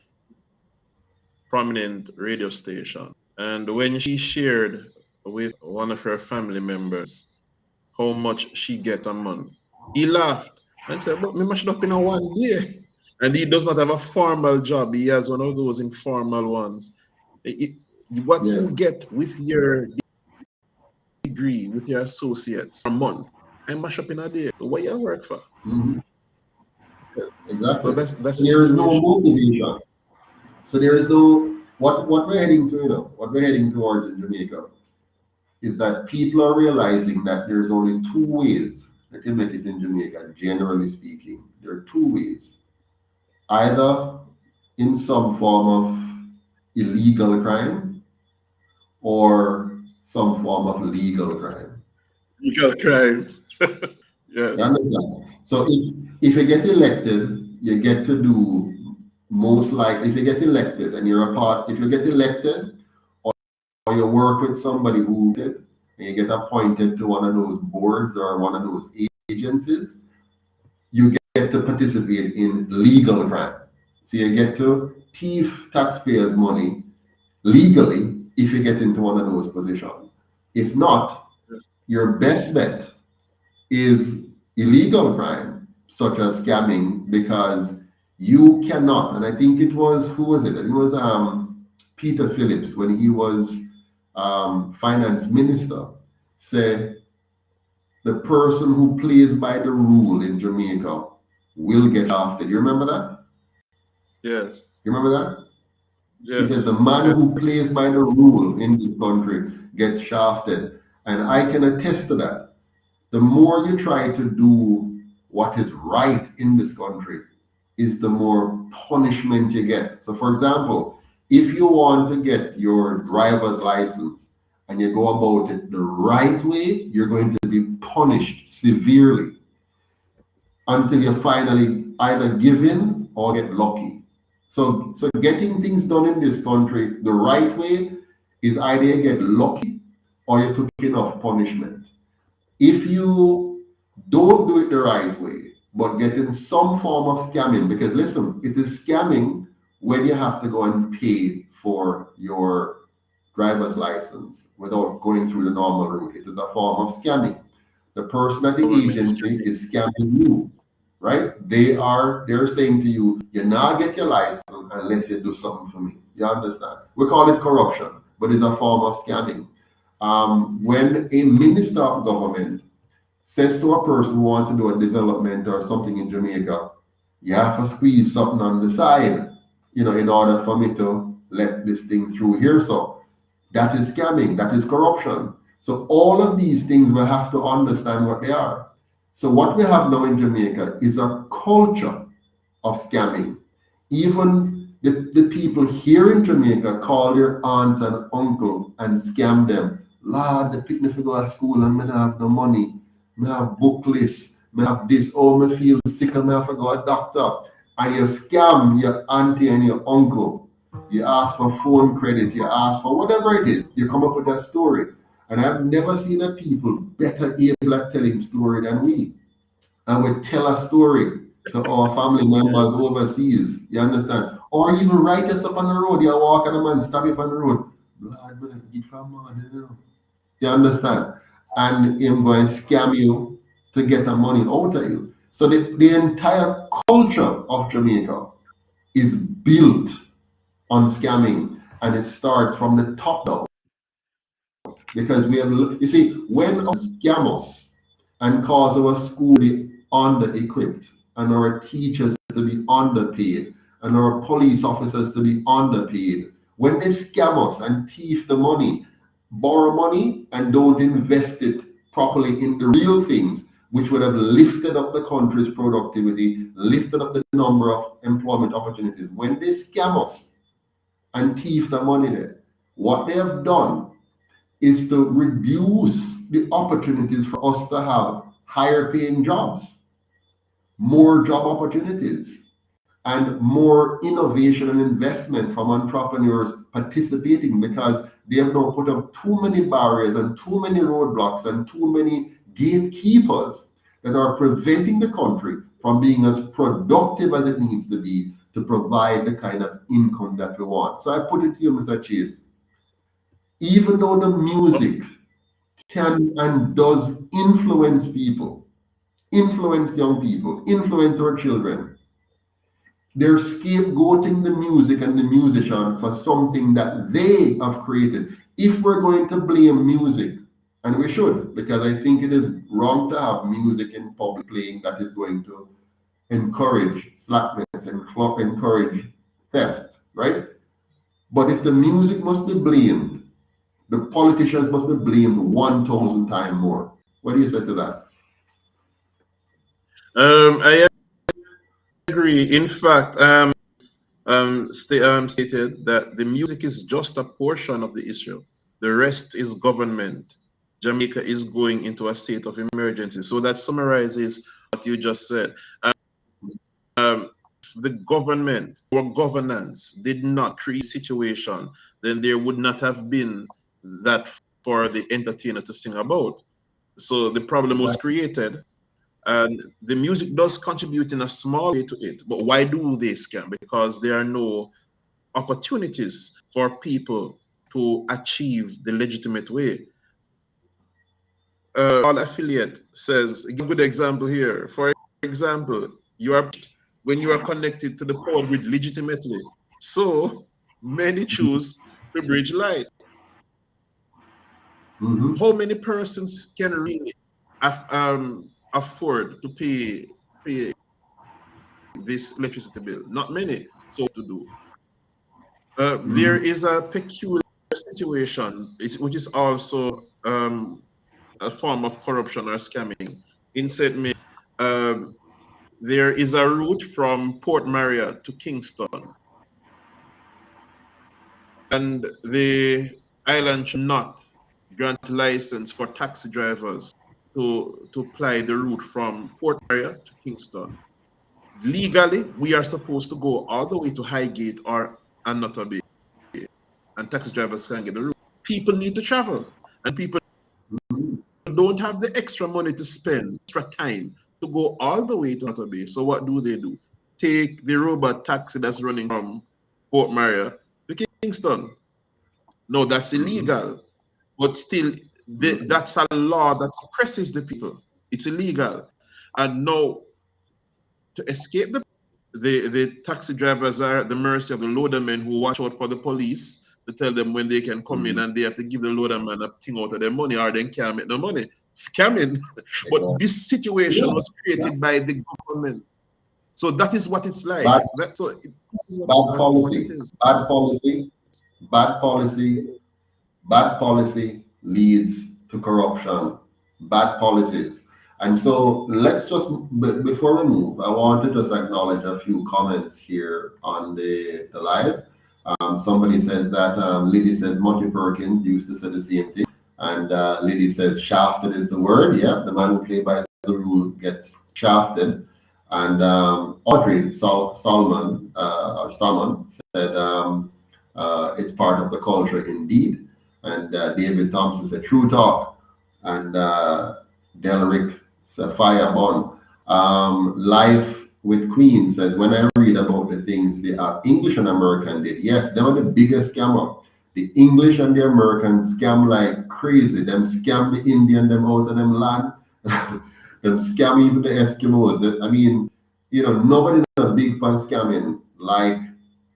prominent radio station, and when she shared with one of her family members how much she get a month, he laughed and said, but me mashed up in a 1 day. And he does not have a formal job. He has one of those informal ones. What you get with your degree, with your associates a month, I mash up in a day. So what you work for? Mm-hmm. Exactly. So that's there is no motivation. So there is no what we're heading to, what we're heading towards in Jamaica is that people are realizing that there's only 2 ways that you make it in Jamaica, generally speaking. There are 2 ways. Either in some form of illegal crime or some form of legal crime. Legal crime. Yes. You understand? So if you get elected, you get to do most likely, if you get elected and you're a part, if you get elected or you work with somebody who did, and you get appointed to one of those boards or one of those agencies, you get to participate in legal crime. So you get to thief taxpayers' money legally if you get into one of those positions. If not, your best bet is illegal crime, such as scamming, because you cannot, and I think it was, who was it? It was Peter Phillips, when he was finance minister, said the person who plays by the rule in Jamaica will get shafted. You remember that? Yes. You remember that? Yes. He said the man who plays by the rule in this country gets shafted. And I can attest to that. The more you try to do what is right in this country, is the more punishment you get. So for example, if you want to get your driver's license and you go about it the right way, you're going to be punished severely until you finally either give in or get lucky. So getting things done in this country the right way is either you get lucky or you took enough punishment. If you don't do it the right way, but get in some form of scamming, because listen, it is scamming when you have to go and pay for your driver's license without going through the normal route. It is a form of scamming. The person at the agency is scamming you, right? They're saying to you, you now get your license unless you do something for me. You understand? We call it corruption, but it's a form of scamming. When a minister of government says to a person who wants to do a development or something in Jamaica, you have to squeeze something on the side, in order for me to let this thing through here. So that is scamming, that is corruption. So all of these things we have to understand what they are. So what we have now in Jamaica is a culture of scamming. Even the people here in Jamaica call their aunts and uncles and scam them. Lord, they pick me to go to school and I don't have no money. I have book lists. I have this. Oh, I feel sick and I have to go to a doctor. and you scam your auntie and your uncle. You ask for phone credit, you ask for whatever it is, you come up with a story. And I've never seen a people better able at telling story than we. And we tell a story to our family members overseas, you understand? Or even write us up on the road, you walk and a man stab you on the road. Blood, but get from man, you know. You understand? And him going to scam you to get the money out of you. So the entire culture of Jamaica is built on scamming, and it starts from the top down. Because we have, you see, when scammers and cause our school to be under-equipped, and our teachers to be underpaid, and our police officers to be underpaid, when they scam us and thief the money, borrow money, and don't invest it properly in the real things, which would have lifted up the country's productivity, lifted up the number of employment opportunities. When they scam us and thief the money there, what they have done is to reduce the opportunities for us to have higher paying jobs, more job opportunities, and more innovation and investment from entrepreneurs participating, because they have now put up too many barriers and too many roadblocks and too many gatekeepers that are preventing the country from being as productive as it needs to be to provide the kind of income that we want. So I put it to you, Mr. Chase, even though the music can and does influence people, influence young people, influence our children, they're scapegoating the music and the musician for something that they have created. If we're going to blame music, and we should, because I think it is wrong to have music in public playing that is going to encourage slackness and encourage theft, right? But if the music must be blamed, the politicians must be blamed 1,000 times more. What do you say to that? I agree. In fact, stated that the music is just a portion of the issue. The rest is government. Jamaica is going into a state of emergency. So that summarizes what you just said. If the government or governance did not create a situation, then there would not have been that for the entertainer to sing about. So the problem was created. And the music does contribute in a small way to it. But why do they scam? Because there are no opportunities for people to achieve the legitimate way. All affiliate says, give a good example here. For example, when you are connected to the power grid legitimately. So many choose the bridge light. How many persons can really afford to pay this electricity bill? Not many. So to do. There is a peculiar situation, which is also a form of corruption or scamming. In St. May, there is a route from Port Maria to Kingston, and the island should not grant license for taxi drivers to ply the route from Port Maria to Kingston. Legally, we are supposed to go all the way to Highgate or Another Bay, and taxi drivers can get the route. People need to travel, and people don't have the extra money to spend, extra time to go all the way to Another Bay. So what do? Take the robot taxi that's running from Port Maria to Kingston. No, that's illegal, but still, that's a law that oppresses the people. It's illegal, and now to escape the taxi drivers are at the mercy of the loadermen who watch out for the police to tell them when they can come in, and they have to give the loaderman a thing out of their money, or they can't make no money. Scamming. But this situation was created by the government. So that is what it's like. Bad policy leads to corruption. Bad policies. And so let's just, before we move, I want to just acknowledge a few comments here on the live. Somebody says that, Liddy says Monty Perkins used to say the same thing. And Liddy says shafted is the word. Yeah, the man who plays by the rule gets shafted. And Audrey Salmon said it's part of the culture indeed. And David Thompson said true talk. And Delric Sapphire Bond. Life with Queen says, when I read about the things the English and American did, yes, they were the biggest scammer. The English and the Americans scam like crazy. Them scam the Indian, them out of them land. Them scam even the Eskimos. I mean, nobody is a big fan scamming like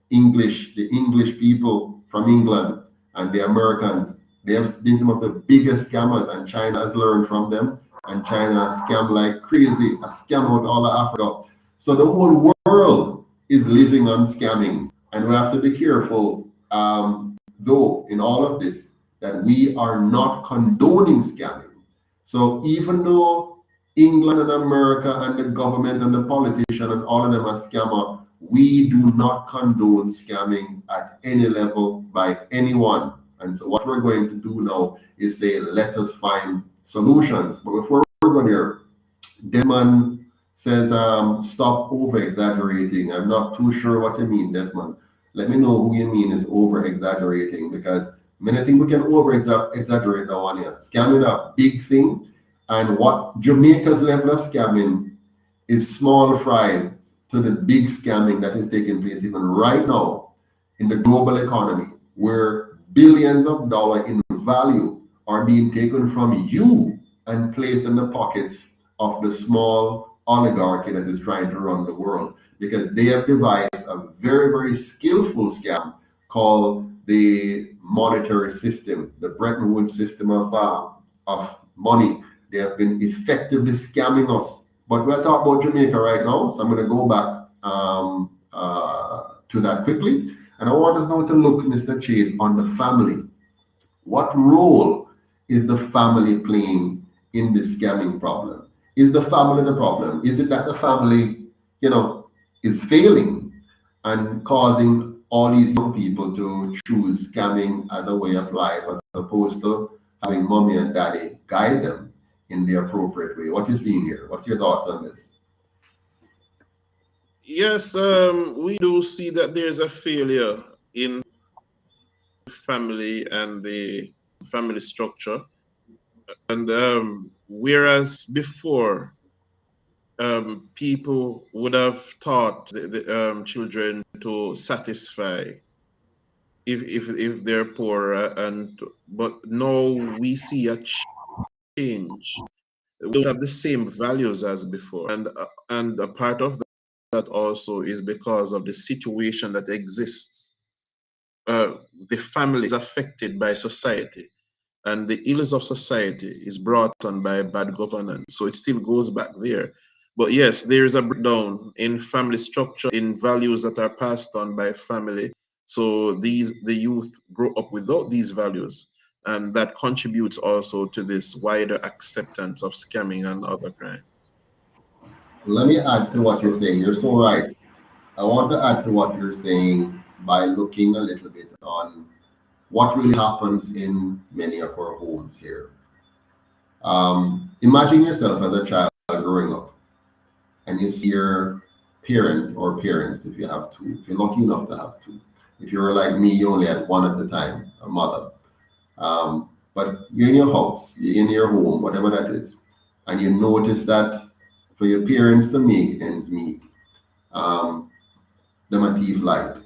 the English people from England and the Americans. They have been some of the biggest scammers, and China has learned from them. And China scam like crazy, a scam out all of Africa. So the whole world is living on scamming, and we have to be careful, though, in all of this, that we are not condoning scamming. So even though England and America and the government and the politician and all of them are scammer, we do not condone scamming at any level by anyone. And so what we're going to do now is say, let us find solutions. But before we go there, Desmond says, stop over-exaggerating. I'm not too sure what you mean, Desmond. Let me know who you mean is over-exaggerating, because many things we can over-exaggerate now on here. Scamming a big thing, and what Jamaica's level of scamming is small fries to the big scamming that is taking place even right now in the global economy, where billions of dollars in value are being taken from you and placed in the pockets of the small oligarchy that is trying to run the world, because they have devised a very, very skillful scam called the monetary system, the Bretton Woods system of money. They have been effectively scamming us. But we're talking about Jamaica right now, so I'm going to go back to that quickly. And I want us now to look, Mr. Chase, on the family. What role is the family playing in this scamming problem? Is the family the problem? Is it that the family, is failing and causing all these young people to choose scamming as a way of life, as opposed to having mommy and daddy guide them in the appropriate way? What are you seeing here? What's your thoughts on this? Yes, we do see that there's a failure in family and the family structure. And whereas before, people would have taught the children to satisfy if they're poor, but now we see a change. We don't have the same values as before, and a part of that also is because of the situation that exists. The family is affected by society, and the ills of society is brought on by bad governance. So it still goes back there. But yes, there is a breakdown in family structure, in values that are passed on by family. So the youth grow up without these values, and that contributes also to this wider acceptance of scamming and other crimes. Let me add to what you're saying. You're so right. I want to add to what you're saying by looking a little bit on what really happens in many of our homes here. Imagine yourself as a child growing up, and you see your parent or parents, if you have two, if you're lucky enough to have two. If you're like me, you only had one at the time, a mother. But you're in your house, you're in your home, whatever that is, and you notice that for your parents to make ends meet, them a thief light.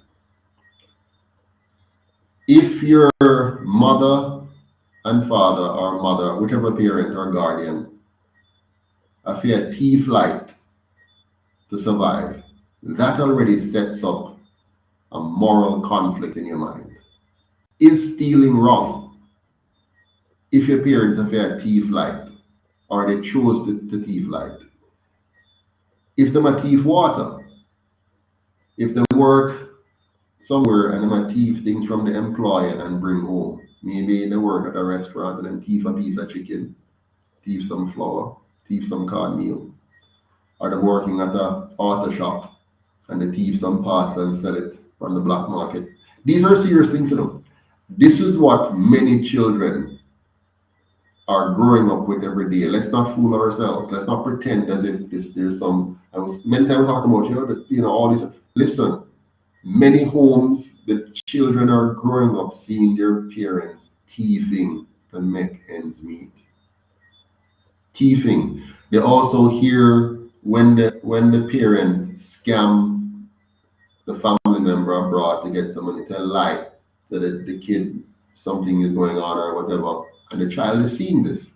If your mother and father or mother, whichever parent or guardian, have a thief light to survive, that already sets up a moral conflict in your mind. Is stealing wrong if your parents have a thief light or they chose the thief light? If them a thief water, if they work somewhere and them a thief things from the employer and bring home, maybe they work at a restaurant and then thief a piece of chicken, thief some flour, thief some cornmeal, or they're working at a auto shop and they thief some parts and sell it from the black market. These are serious things, This is what many children are growing up with every day. Let's not fool ourselves. Let's not pretend as if there's some. I was many times talking about all this. Listen, many homes, the children are growing up seeing their parents thieving to make ends meet. Thieving. They also hear when the parent scam the family member abroad to get some money, tell lie to the kid something is going on or whatever, and the child is seeing this.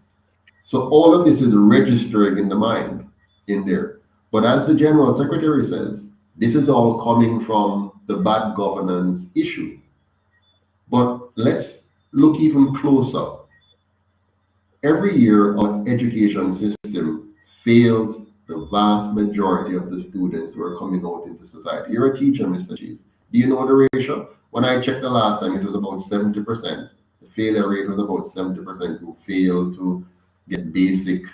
So all of this is registering in the mind in there. But as the General Secretary says, this is all coming from the bad governance issue. But let's look even closer. Every year, our education system fails the vast majority of the students who are coming out into society. You're a teacher, Mr. Cheese. Do you know the ratio? When I checked the last time, it was about 70%. The failure rate was about 70% who fail to get basic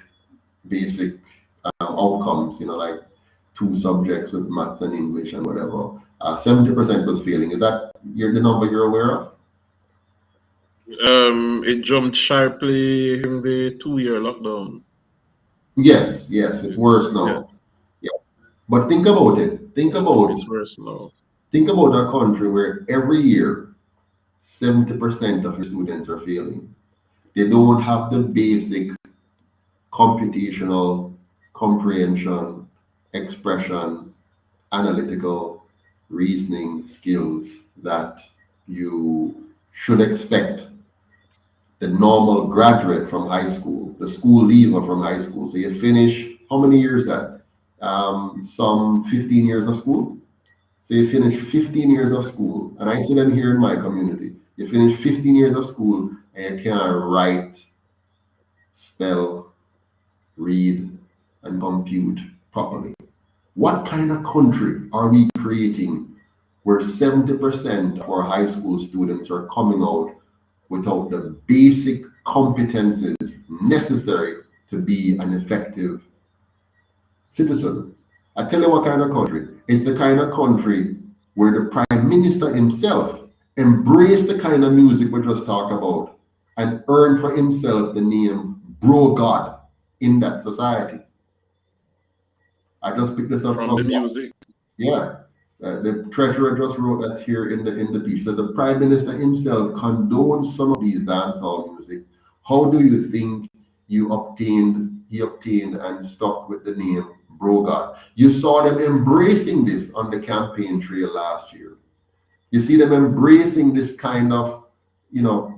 outcomes, like 2 subjects with maths and English and whatever. 70% was failing. Is that the number you're aware of? It jumped sharply in the 2-year lockdown. Yes, it's worse now. Yeah. But think about it. It's worse now. Think about a country where every year 70% of the students are failing. They don't have the basic computational comprehension, expression, analytical reasoning skills that you should expect the normal graduate from high school, the school leaver from high school. So you finish, how many years that? Some 15 years of school. So you finish 15 years of school, and I see them here in my community. You finish 15 years of school and you can't write, spell, read, and compute properly. What kind of country are we creating where 70% of our high school students are coming out without the basic competences necessary to be an effective citizen? I tell you what kind of country. It's the kind of country where the Prime Minister himself embraced the kind of music we just talked about and earned for himself the name Bro God in that society. I just picked this up from the music. Yeah. The treasurer just wrote that here in the piece. So the Prime Minister himself condones some of these dancehall music. How do you think he obtained and stuck with the name Bro God? You saw them embracing this on the campaign trail last year. You see them embracing this kind of,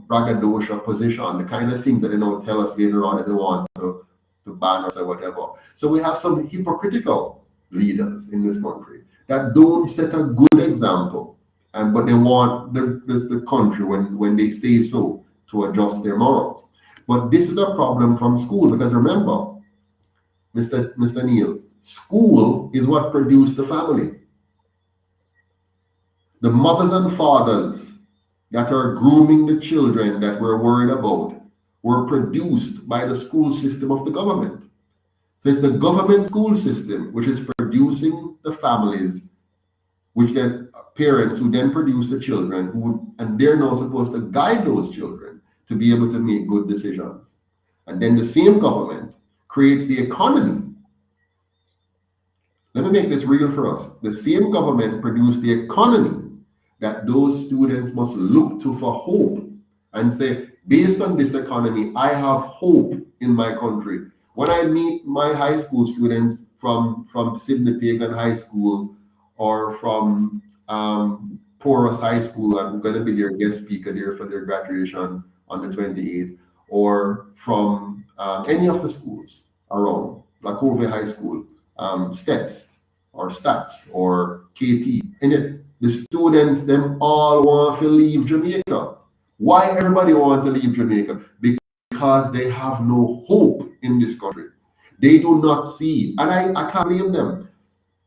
braggadocio position, the kind of things that they don't tell us later on that they want to ban us or whatever. So we have some hypocritical leaders in this country that don't set a good example, but they want the country when they say so to adjust their morals. But this is a problem from school, because remember, Mr. Neil, school is what produced the family. The mothers and fathers that are grooming the children that we're worried about were produced by the school system of the government. So it's the government school system which is producing the families, which then parents who then produce the children, and they're now supposed to guide those children to be able to make good decisions. And then the same government creates the economy. Let me make this real for us. The same government produced the economy that those students must look to for hope and say, based on this economy, I have hope in my country. When I meet my high school students from Sydney Pagan High School or from Porus High School, I'm going to be their guest speaker there for their graduation on the 28th, or from any of the schools around, like Covey High School, STETS or STATS or KT, and the students, them all want to leave Jamaica. Why everybody want to leave Jamaica? Because they have no hope in this country. They do not see, and I can't blame them.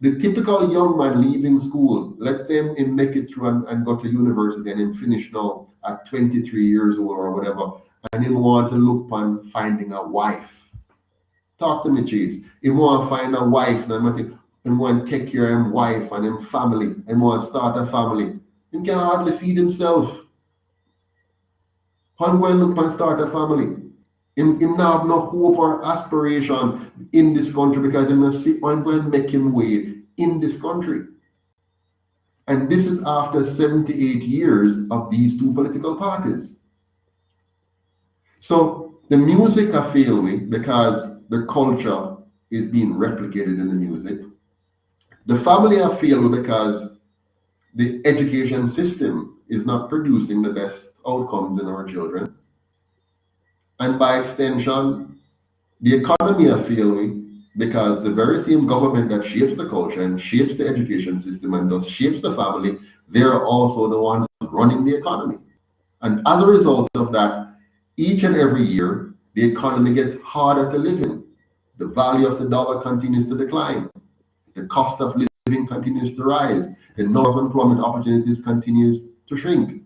The typical young man leaving school, let them make it through and go to university and then finish now at 23 years old or whatever, and then want to look on finding a wife. Talk to me, Chase. He want to find a wife, and want to take care of his wife and his family, and want to start a family. He can hardly feed himself. How going to look and start a family? Him not have no hope or aspiration in this country because him not see I'm going to make him way in this country. And this is after 78 years of these two political parties. So the music I feel with because the culture is being replicated in the music. The family I feel with because the education system is not producing the best outcomes in our children. And by extension, the economy I feel with because the very same government that shapes the culture and shapes the education system and thus shapes the family, they're also the ones running the economy. And as a result of that, each and every year, the economy gets harder to live in. The value of the dollar continues to decline. The cost of living continues to rise. The number of employment opportunities continues to shrink.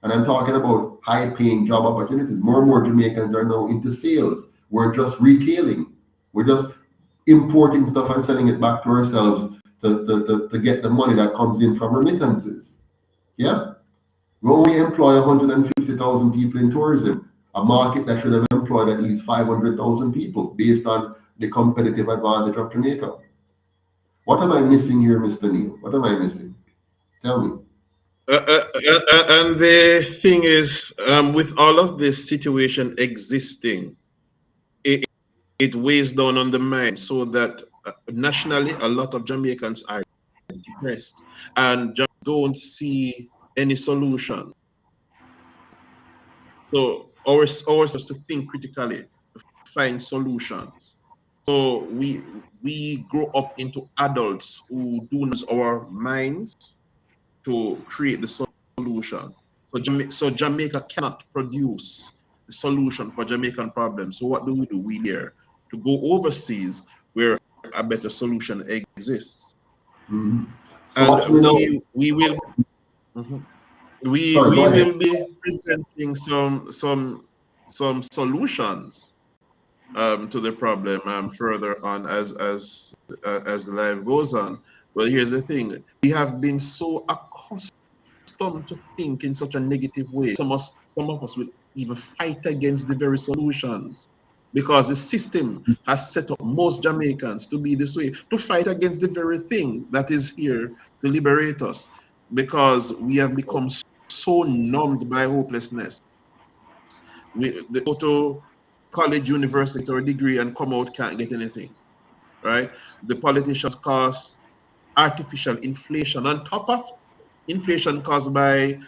And I'm talking about high-paying job opportunities. More and more Jamaicans are now into sales. We're just retailing. We're just importing stuff and selling it back to ourselves to get the money that comes in from remittances. Yeah? We only employ 150,000 people in tourism, a market that should have employed at least 500,000 people based on the competitive advantage of Jamaica. What am I missing here, Mr. Neil? What am I missing? Tell me. And the thing is, with all of this situation existing, it weighs down on the mind so that nationally, a lot of Jamaicans are depressed and just don't see any solution. So ours is to think critically, to find solutions. So we grow up into adults who do use our minds to create the solution. So Jamaica cannot produce the solution for Jamaican problems. So what do? We dare to go overseas where a better solution exists. Mm-hmm. So And what we will we Sorry, go ahead. will be presenting some solutions to the problem further on as the life goes on. Well, here's the thing: we have been so accustomed to think in such a negative way. Some of us will even fight against the very solutions because the system has set up most Jamaicans to be this way, to fight against the very thing that is here to liberate us, because we have become so numbed by hopelessness. They go to college, university, or degree and come out can't get anything, right? The politicians cause artificial inflation on top of inflation caused by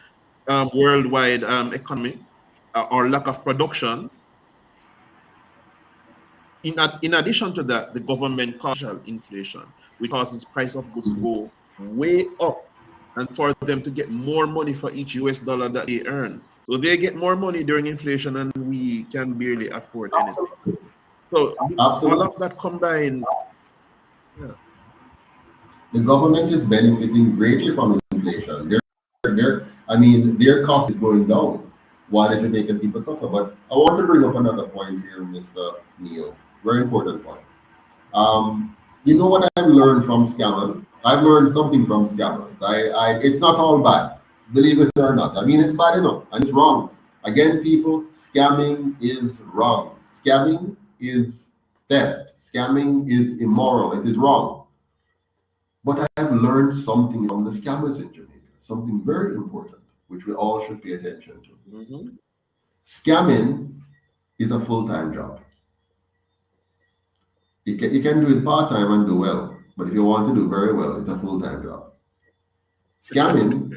worldwide economy or lack of production. In addition to that, the government causes inflation, which causes price of goods to go way up, and for them to get more money for each US dollar that they earn. So they get more money during inflation and we can barely afford anything. So all of that combined, yeah. The government is benefiting greatly from inflation. Their cost is going down while the Jamaican people suffer. But I want to bring up another point here, Mr. Neil. Very important point. You know what I've learned from scammers? I've learned something from scammers. It's not all bad, believe it or not. I mean, it's bad enough and it's wrong. Again, people, scamming is wrong. Scamming is theft. Scamming is immoral. It is wrong. But I've learned something from the scammers in Jamaica, something very important, which we all should pay attention to. Mm-hmm. Scamming is a full-time job. You can do it part-time and do well, but if you want to do very well, it's a full-time job. Scamming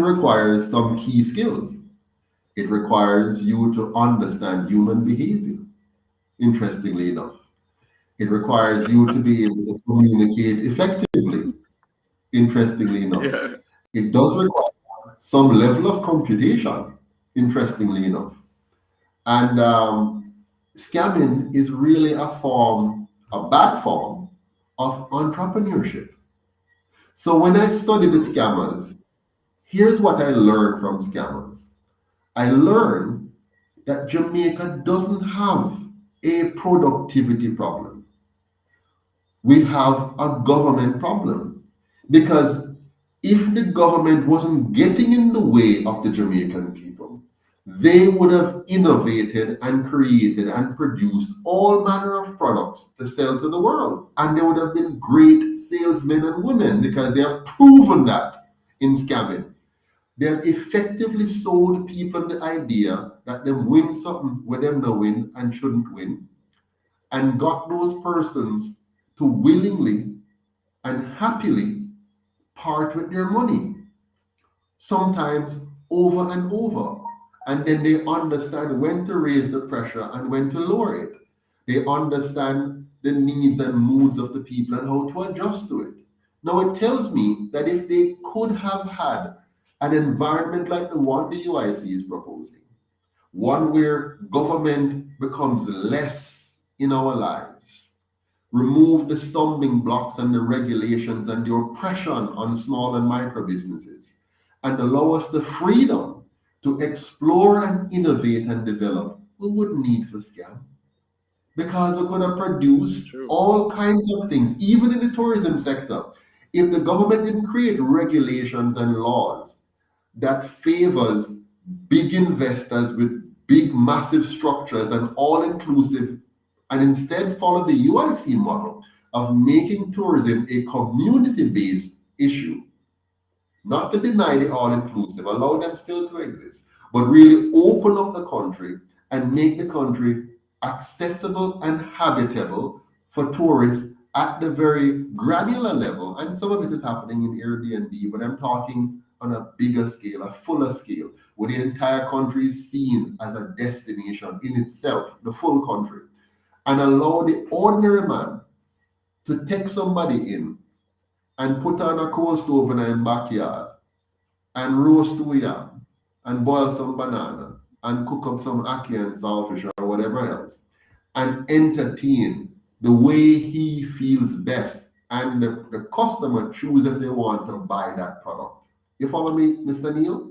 requires some key skills. It requires you to understand human behavior, interestingly enough. It requires you to be able to communicate effectively, interestingly enough. Yeah. It does require some level of computation, interestingly enough. And scamming is really a bad form of entrepreneurship. So when I study the scammers, here's what I learned from scammers. I learned that Jamaica doesn't have a productivity problem. We have a government problem. Because if the government wasn't getting in the way of the Jamaican people, they would have innovated and created and produced all manner of products to sell to the world. And they would have been great salesmen and women because they have proven that in scamming. They have effectively sold people the idea that they win something where them no win and shouldn't win, and got those persons to willingly and happily part with their money, sometimes over and over. And then they understand when to raise the pressure and when to lower it. They understand the needs and moods of the people and how to adjust to it. Now, it tells me that if they could have had an environment like the one the UIC is proposing, one where government becomes less in our lives, remove the stumbling blocks and the regulations and the oppression on small and micro businesses, and allow us the freedom to explore and innovate and develop, we wouldn't need for scam. Because we could have produced all kinds of things, even in the tourism sector. If the government didn't create regulations and laws that favors big investors with big, massive structures and all-inclusive, and instead follow the UIC model of making tourism a community-based issue, not to deny the all-inclusive, allow them still to exist, but really open up the country and make the country accessible and habitable for tourists at the very granular level. And some of it is happening in Airbnb, but I'm talking on a bigger scale, a fuller scale, where the entire country is seen as a destination in itself, the full country, and allow the ordinary man to take somebody in and put on a coal stove in a backyard and roast two yam and boil some banana and cook up some ackee and saltfish or whatever else and entertain the way he feels best, and the customer choose if they want to buy that product. You follow me, Mr. Neil?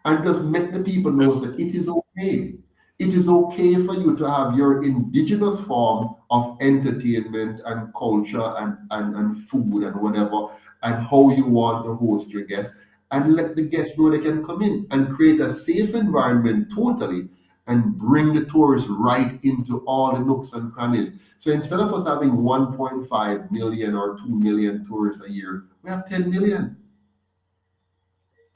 And just make the people know that it is okay. It is okay for you to have your indigenous form of entertainment and culture and food and whatever, and how you want to host your guests, and let the guests know they can come in and create a safe environment totally and bring the tourists right into all the nooks and crannies. So instead of us having 1.5 million or 2 million tourists a year, we have 10 million.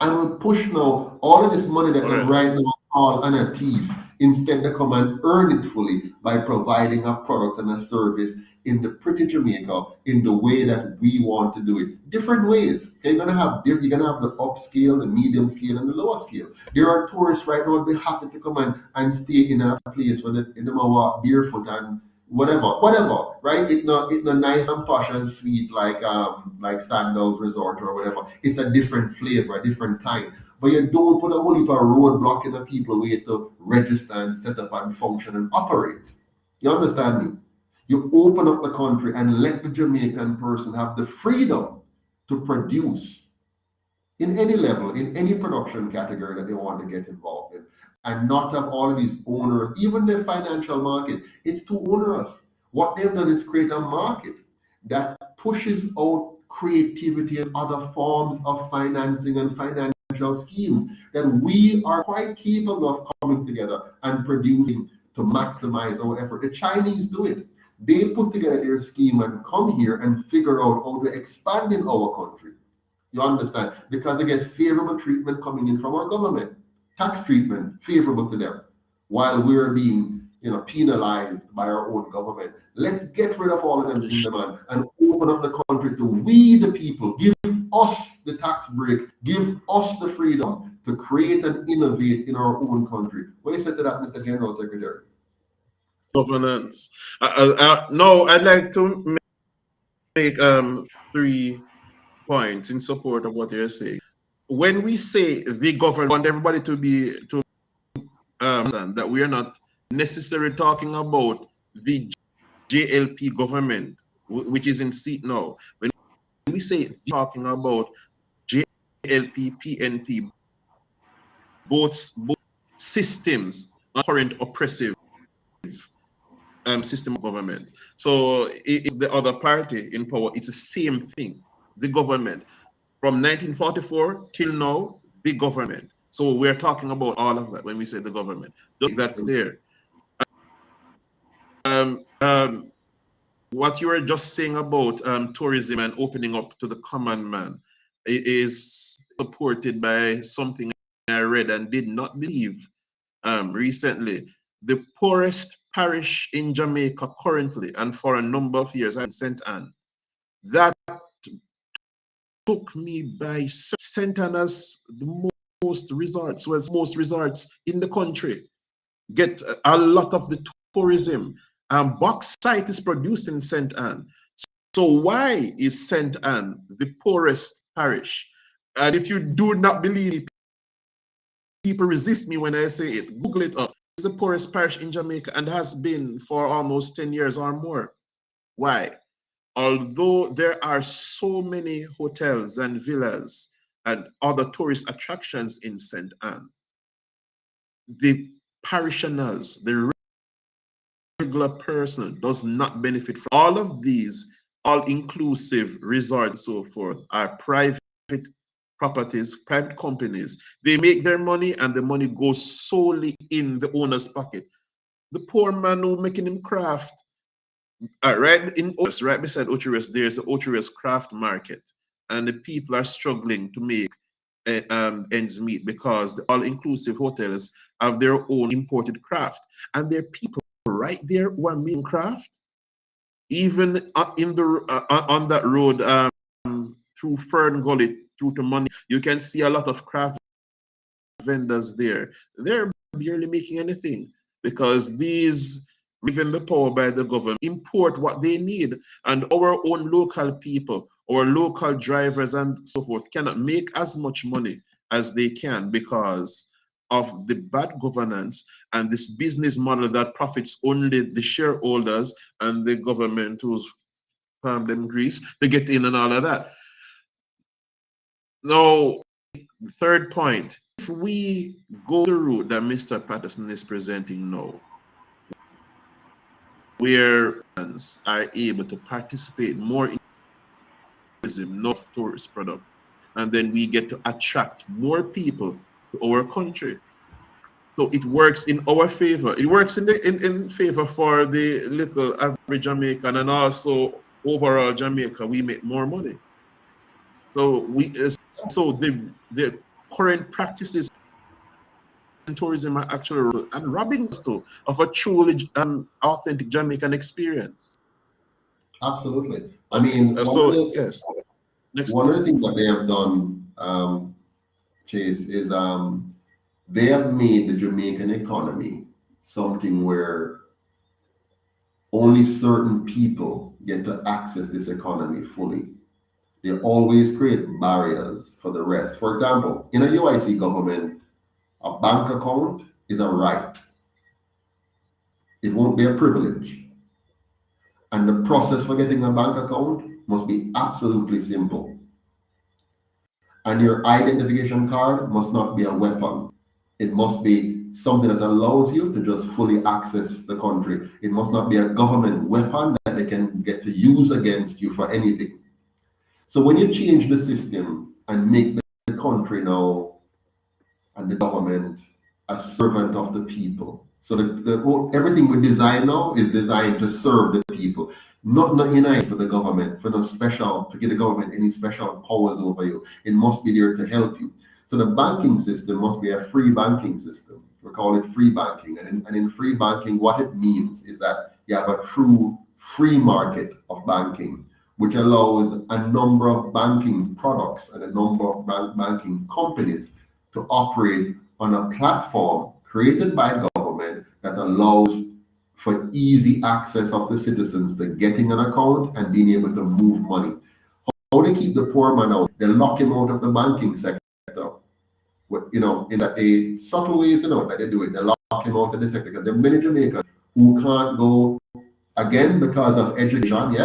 And we push now all of this money that they right now all on a thief, instead they come and earn it fully by providing a product and a service in the pretty Jamaica in the way that we want to do it. Different ways. Okay, you're gonna have the upscale, the medium scale, and the lower scale. There are tourists right now would be happy to come and stay in a place where they walk barefoot and whatever, right? It's not nice and posh and sweet like Sandals Resort or whatever. It's a different flavor, a different kind. But you don't put a whole heap of roadblock in the people way to register and set up and function and operate. You understand me? You open up the country and let the Jamaican person have the freedom to produce in any level, in any production category that they want to get involved in, and not have all of these owners, even the financial market. It's too onerous. What they've done is create a market that pushes out creativity and other forms of financing and financial schemes that we are quite capable of coming together and producing to maximize our effort. The Chinese do it. They put together their scheme and come here and figure out how to expand in our country. You understand? Because they get favorable treatment coming in from our government. Tax treatment favorable to them, while we're being penalized by our own government. Let's get rid of all of them, man, and open up the country to we the people. Give us the tax break. Give us the freedom to create and innovate in our own country. What do you say to that, Mr. General Secretary? Governance. No, I'd like to make 3 points in support of what you're saying. When we say the government, I want everybody to understand that we are not necessarily talking about the JLP government, which is in seat now. When we say talking about JLP, PNP, both systems are current oppressive system of government. So it's the other party in power. It's the same thing. The government from 1944 till now, the government. So we're talking about all of that when we say the government. Just make that clear. What you were just saying about tourism and opening up to the common man is supported by something I read and did not believe recently. The poorest parish in Jamaica currently and for a number of years is St. Anne. That took me by St. Anne as the most resorts, most resorts in the country. Get a lot of the tourism. Bauxite is produced in St. Anne. So why is St. Anne the poorest parish? And if you do not believe, people resist me when I say it. Google it up. It's the poorest parish in Jamaica and has been for almost 10 years or more. Why? Although there are so many hotels and villas and other tourist attractions in St. Anne, the parishioners, the regular person does not benefit from all of these all-inclusive resorts and so forth are private properties, private companies. They make their money and the money goes solely in the owner's pocket. The poor man who making him craft, right in Otis, right beside Ochiris, there's the Ochiris craft market. And the people are struggling to make ends meet because the all-inclusive hotels have their own imported craft. And there are people right there who are making craft. Even in the on that road through Fern Gully, through to Money, you can see a lot of craft vendors there. They're barely making anything because these, given the power by the government, import what they need, and our own local people, our local drivers and so forth cannot make as much money as they can because of the bad governance and this business model that profits only the shareholders and the government who's farmed them grease to get in and all of that. Now, third point, if we go the route that Mr. Patterson is presenting now, where are able to participate more in tourism, not tourist product, and then we get to attract more people to our country. So it works in our favor. It works in favor for the little average Jamaican, and also overall Jamaica, we make more money. So the current practices in tourism are actually and robbing us too of a truly authentic Jamaican experience. Absolutely. I mean, yes. One of the things that they have done, Chase, is they have made the Jamaican economy something where only certain people get to access this economy fully. They always create barriers for the rest. For example, in a UIC government, a bank account is a right. It won't be a privilege. And the process for getting a bank account must be absolutely simple. And your identification card must not be a weapon. It must be something that allows you to just fully access the country. It must not be a government weapon that they can get to use against you for anything. So when you change the system and make the country now and the government a servant of the people, so everything we design now is designed to serve the people, not for the government, to give the government any special powers over you. It must be there to help you. So the banking system must be a free banking system. We call it free banking. And in free banking, what it means is that you have a true free market of banking, which allows a number of banking products and a number of banking companies to operate on a platform created by government that allows for easy access of the citizens to getting an account and being able to move money. How they keep the poor man out? They lock him out of the banking sector. In a subtle ways, that they do it. They lock him out of the sector because there are many Jamaicans who can't go again because of education.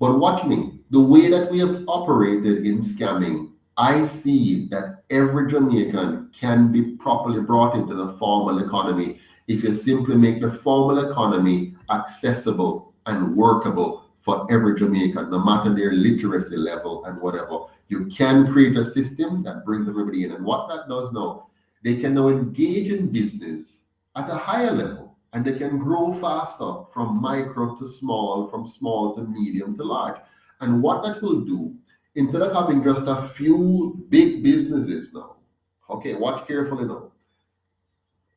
But watch me, the way that we have operated in scamming, I see that every Jamaican can be properly brought into the formal economy if you simply make the formal economy accessible and workable for every Jamaican, no matter their literacy level and whatever. You can create a system that brings everybody in. And what that does now, they can now engage in business at a higher level, and they can grow faster from micro to small, from small to medium to large. And what that will do, instead of having just a few big businesses now, okay, watch carefully now.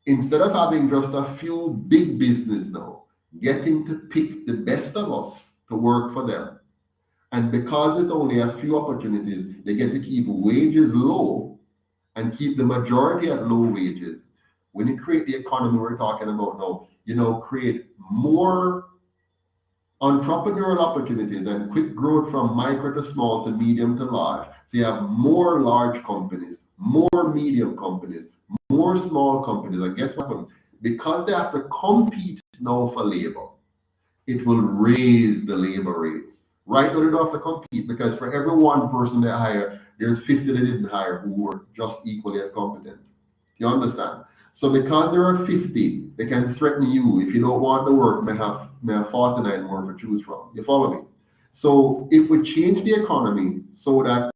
Instead of having just a few big business now, getting to pick the best of us to work for them. And because it's only a few opportunities, they get to keep wages low and keep the majority at low wages. When you create the economy we're talking about now, create more entrepreneurial opportunities and quick growth from micro to small to medium to large. So you have more large companies, more medium companies, more small companies. And guess what? Because they have to compete now for labor, it will raise the labor rates. Right now, they don't have to compete because for every one person they hire, there's 50 they didn't hire who were just equally as competent. You understand? So because there are 50, they can threaten you. If you don't want the work, may have 49 more to choose from. You follow me? So if we change the economy so that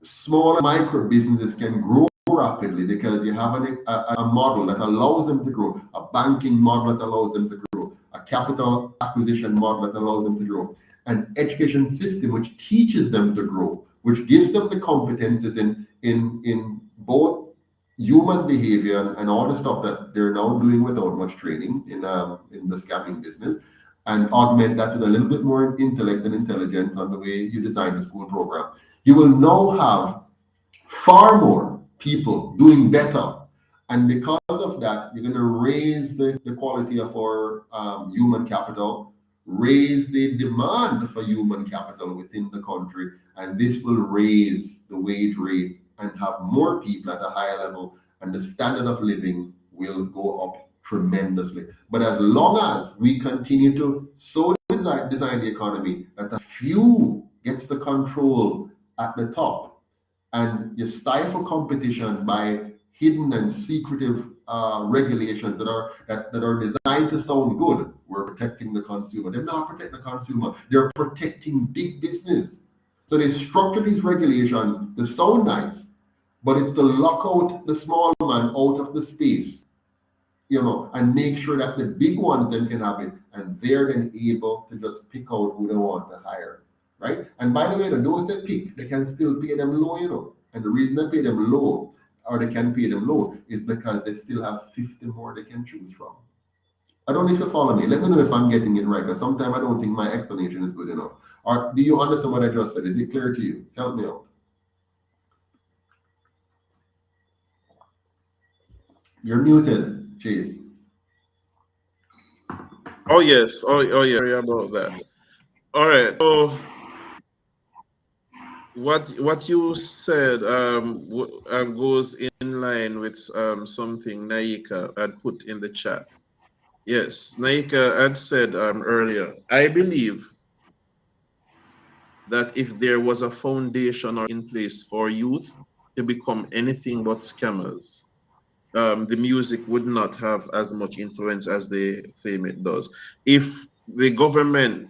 small and micro businesses can grow rapidly because you have a model that allows them to grow, a banking model that allows them to grow, a capital acquisition model that allows them to grow, an education system which teaches them to grow, which gives them the competences in both human behavior and all the stuff that they're now doing without much training in the scamming business, and augment that with a little bit more intellect and intelligence on the way you design the school program. You will now have far more people doing better. And because of that, you're going to raise the quality of our human capital, raise the demand for human capital within the country, and this will raise the wage rates and have more people at a higher level, and the standard of living will go up tremendously. But as long as we continue to so design the economy that a few gets the control at the top, and you stifle competition by hidden and secretive regulations that are designed to sound good. We're protecting the consumer. They're not protecting the consumer. They're protecting big business. So they structure these regulations to sound nice, but it's to lock out the small man out of the space, and make sure that the big ones then can have it, and they're then able to just pick out who they want to hire, right? And by the way, those that pick, they can still pay them low, and the reason they pay them low, or they can pay them low, is because they still have 50 more they can choose from. I don't know if you follow me. Let me know if I'm getting it right, because sometimes I don't think my explanation is good enough. Or do you understand what I just said? Is it clear to you? Help me out. You're muted, Chase. Oh yes. Oh yeah. Sorry about that. All right. So what you said goes in line with something Naika had put in the chat. Yes, Naika had said earlier, I believe that if there was a foundation in place for youth to become anything but scammers, the music would not have as much influence as they claim it does. If the government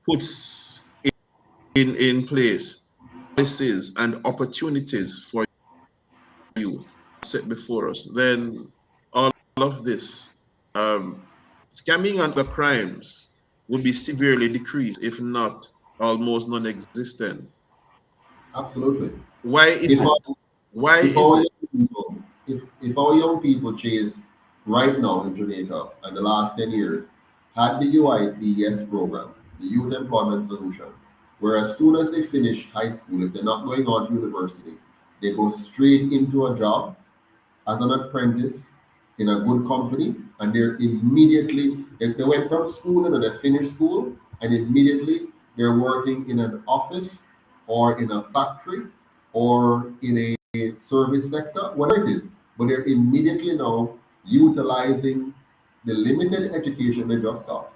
puts in place policies and opportunities for youth set before us, then all of this scamming and other crimes would be severely decreased, if not almost non-existent. Absolutely. Why is it? Why is it? If our young people chase right now in Jamaica and the last 10 years had the UIC YES program, the Youth Employment Solution, where as soon as they finish high school, if they're not going on to university, they go straight into a job as an apprentice in a good company, and they're immediately, if they went from school and then they finished school, and immediately they're working in an office or in a factory or in a service sector, whatever it is, but they're immediately now utilizing the limited education they just got,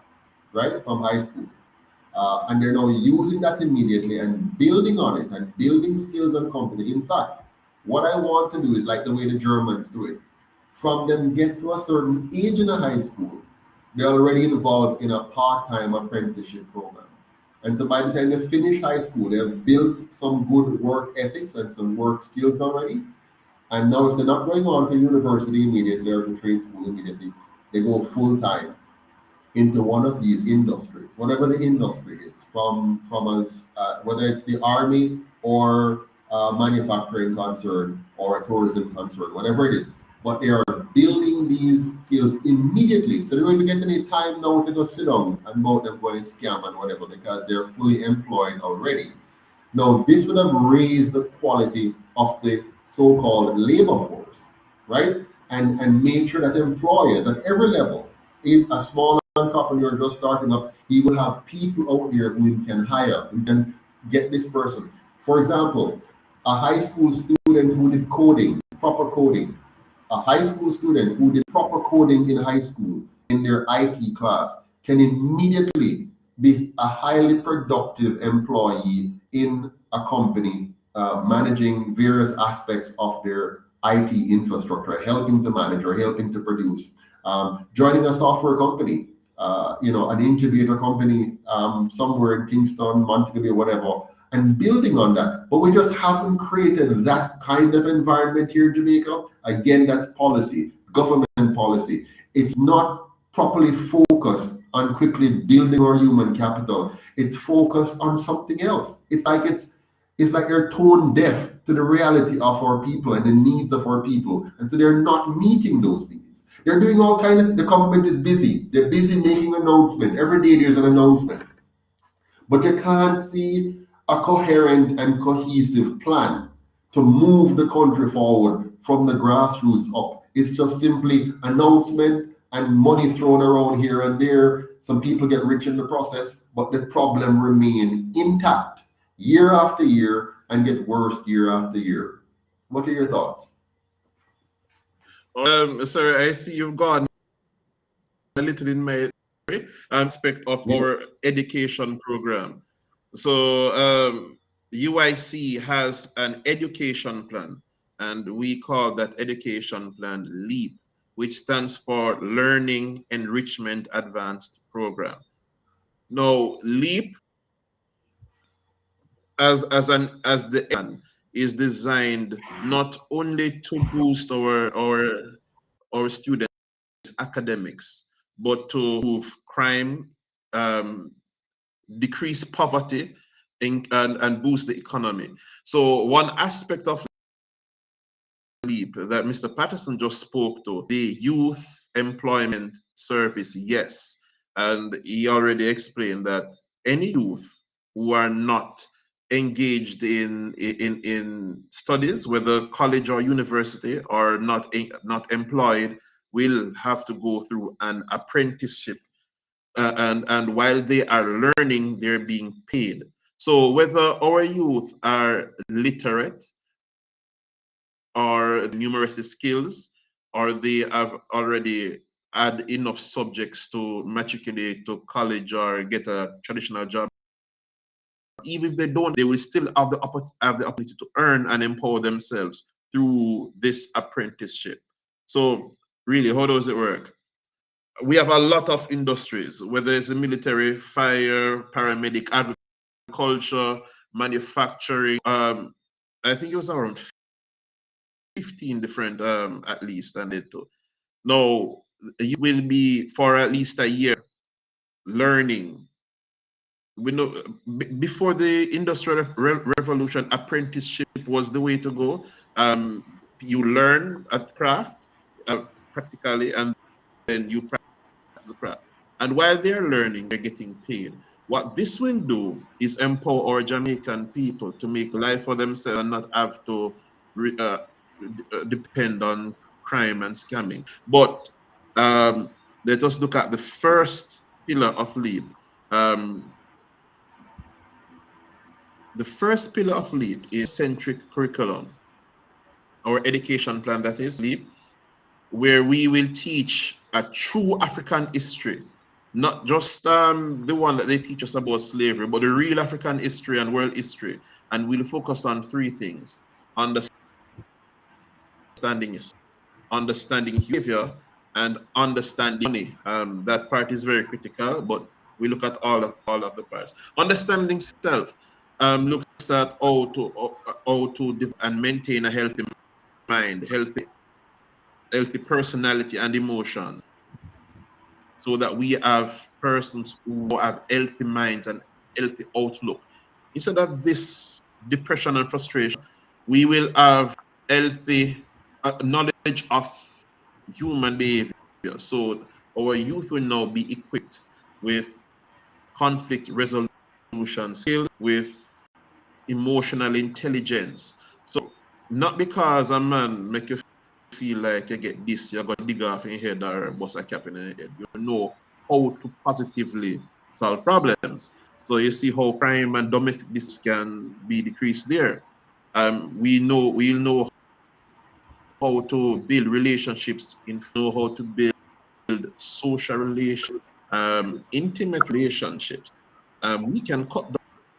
right, from high school. And they're now using that immediately and building on it and building skills and confidence. In fact, what I want to do is like the way the Germans do it. From them get to a certain age in a high school, they're already involved in a part-time apprenticeship program. And so by the time they finish high school, they've built some good work ethics and some work skills already. And now if they're not going on to university immediately or to trade school immediately, they go full time into one of these industries, whatever the industry is, from us, whether it's the army or a manufacturing concern or a tourism concern, whatever it is. But they are building these skills immediately. So they don't even get any time now to go sit down and about them going scam and whatever, because they're fully employed already. Now, this would have raised the quality of the so-called labor force, right? And made sure that employers at every level, if a small entrepreneur just starting up, he will have people out there who he can hire, who can get this person. For example, a high school student who did coding, proper coding, a high school student who did proper coding in high school in their IT class can immediately be a highly productive employee in a company, managing various aspects of their IT infrastructure, helping to manage or helping to produce. Joining a software company, an incubator company somewhere in Kingston, Montego Bay, whatever, and building on that. But we just haven't created that kind of environment here in Jamaica. Again, that's policy, government policy. It's not properly focused on quickly building our human capital. It's focused on something else. It's like they're tone deaf to the reality of our people and the needs of our people. And so they're not meeting those needs. They're doing all kinds of, the government is busy. They're busy making announcement. Every day there's an announcement. But you can't see a coherent and cohesive plan to move the country forward from the grassroots up. It's just simply announcement and money thrown around here and there. Some people get rich in the process, but the problem remains intact year after year and get worse year after year. What are your thoughts? Sir, I see you've gone a little in my aspect of our education program. So UIC has an education plan, and we call that education plan LEAP, which stands for Learning Enrichment Advanced Program. Now, LEAP as the plan is designed not only to boost our students' academics, but to improve crime, decrease poverty, and boost the economy. So one aspect of LEAP that Mr. Patterson just spoke to, the youth employment service, yes. And he already explained that any youth who are not engaged in studies, whether college or university, or not employed, will have to go through an apprenticeship. And while they are learning, they're being paid. So whether our youth are literate or numeracy skills, or they have already had enough subjects to matriculate to college or get a traditional job, even if they don't, they will still have the opportunity to earn and empower themselves through this apprenticeship. So really, how does it work? We have a lot of industries, whether it's the military, fire, paramedic, agriculture, manufacturing. I think it was around 15 different, at least, and it too. Now, you will be for at least a year learning. We know before the industrial revolution, apprenticeship was the way to go. You learn a craft practically, and then you practice the craft. And while they're learning, they're getting paid. What this will do is empower our Jamaican people to make life for themselves and not have to depend on crime and scamming. But let us look at the first pillar of LEAP. The first pillar of LEAP is centric curriculum, our education plan, that is LEAP, where we will teach a true African history, not just the one that they teach us about slavery, but the real African history and world history. And we'll focus on three things: understanding behavior, and understanding money. That part is very critical, but We look at all of the parts. Understanding self looks at how to and maintain a healthy mind, healthy personality and emotion, so that we have persons who have healthy minds and healthy outlook. Instead of this depression and frustration, we will have healthy knowledge of human behavior. So our youth will now be equipped with conflict resolution skills, with emotional intelligence. So not because a man make you feel like you get this, you're gonna dig off in your head or bust a cap in your head. You know how to positively solve problems. So you see how crime and domestic disputes can be decreased there. We'll know how to build relationships, know how to build social relations, intimate relationships. We can cut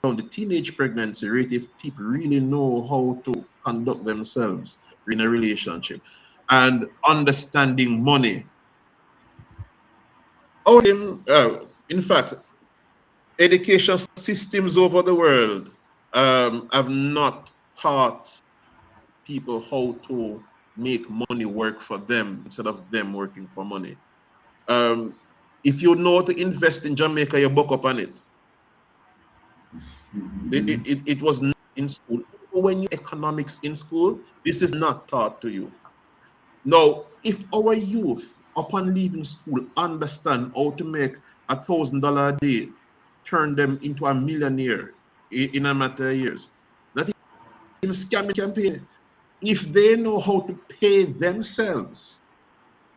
down the teenage pregnancy rate if people really know how to conduct themselves in a relationship. And understanding money. In fact, education systems over the world have not taught people how to make money work for them instead of them working for money. If you know to invest in Jamaica, you buck up on it. It was not in school. When you economics in school, this is not taught to you. Now, if our youth, upon leaving school, understand how to make $1,000 a day, turn them into a millionaire in a matter of years, not even scamming campaign. If they know how to pay themselves,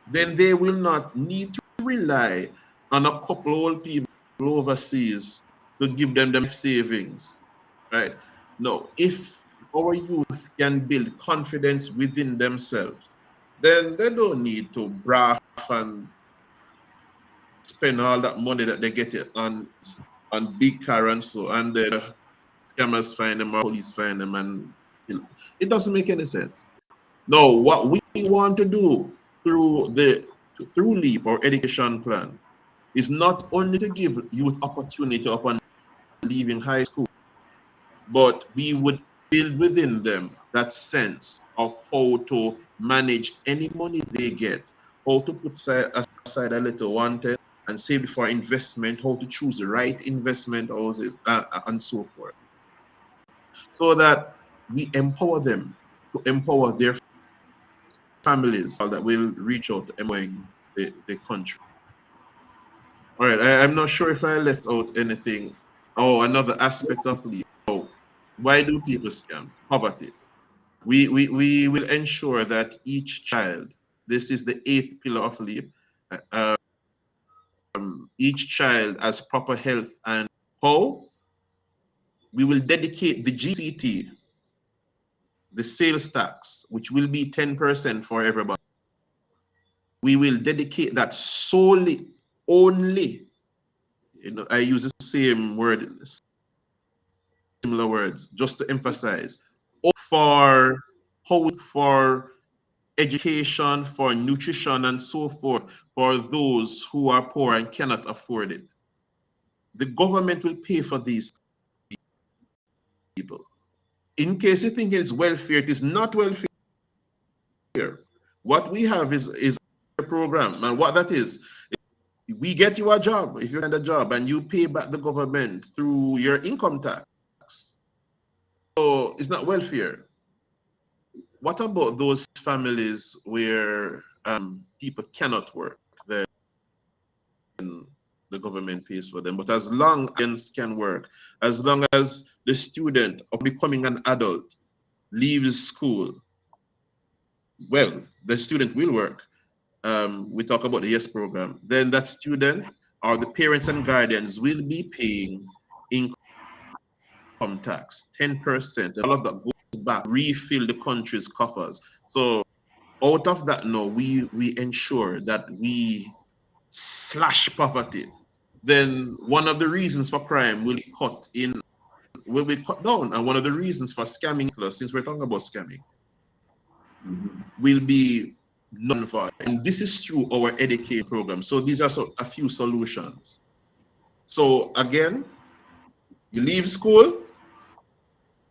then they will not need to rely on a couple old people overseas to give them savings, right? No, if our youth can build confidence within themselves, then they don't need to brag and spend all that money that they get on big car and so, and the scammers find them or police find them, and it doesn't make any sense. No, what we want to do through LEAP, our education plan, is not only to give youth opportunity upon leaving high school, but we would build within them that sense of how to manage any money they get, how to put aside a little wanted and save for investment, how to choose the right investment houses, and so forth, so that we empower them to empower their families that will reach out to empowering the country. All right, I'm not sure if I left out anything. Oh, another aspect of LEAP. Oh, why do people scam? Poverty. We will ensure that each child, this is the 8th pillar of LEAP, each child has proper health and how we will dedicate the GCT, the sales tax, which will be 10% for everybody. We will dedicate that solely, only, I use the same word, similar words, just to emphasize, for education, for nutrition, and so forth, for those who are poor and cannot afford it. The government will pay for these people. In case you think it's welfare, it is not welfare. What we have is a program, and what that is, we get you a job. If you find a job and you pay back the government through your income tax, so it's not welfare. What about those families where people cannot work? Then the government pays for them. But as long as can work, as long as the student of becoming an adult leaves school, well, the student will work. We talk about the YES program. Then that student or the parents and guardians will be paying income tax, 10%. All of that goes back, refill the country's coffers. So out of that, no, we ensure that we slash poverty. Then one of the reasons for crime will be cut down, and one of the reasons for scamming, since we're talking about scamming, will be none for. And this is through our education program. So these are a few solutions. So again, you leave school.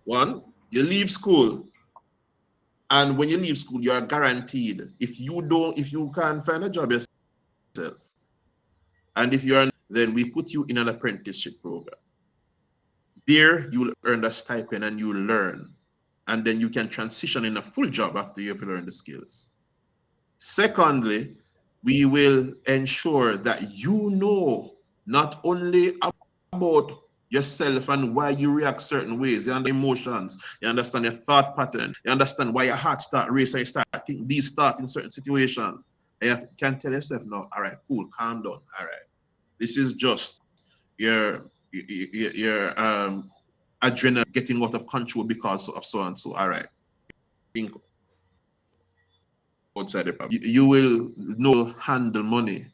You leave school, and when you leave school, you are guaranteed. If you can't find a job yourself, and if you are, then we put you in an apprenticeship program. There, you will earn a stipend and you will learn, and then you can transition in a full job after you've learned the skills. Secondly, we will ensure that you know not only about yourself and why you react certain ways, you understand emotions, you understand your thought pattern, you understand why your heart start racing, you start thinking these thoughts in certain situations. And you can tell yourself, no, all right, cool, calm down, all right. This is just your adrenaline getting out of control because of so and so, all right. Think outside the problem. You will know handle money.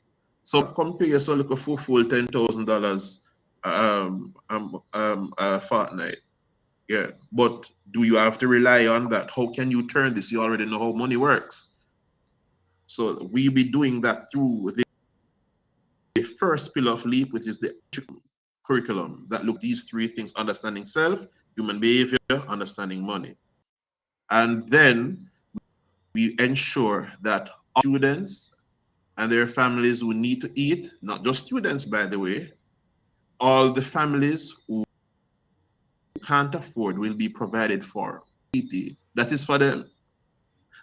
So compare yourself like a full $10,000 a fortnight. Yeah, but do you have to rely on that? How can you turn this? You already know how money works. So we be doing that through the first pillar of LEAP, which is the curriculum that look these three things: understanding self, human behavior, understanding money. And then we ensure that all students and their families who need to eat, not just students, by the way, all the families who can't afford will be provided for. That is for them.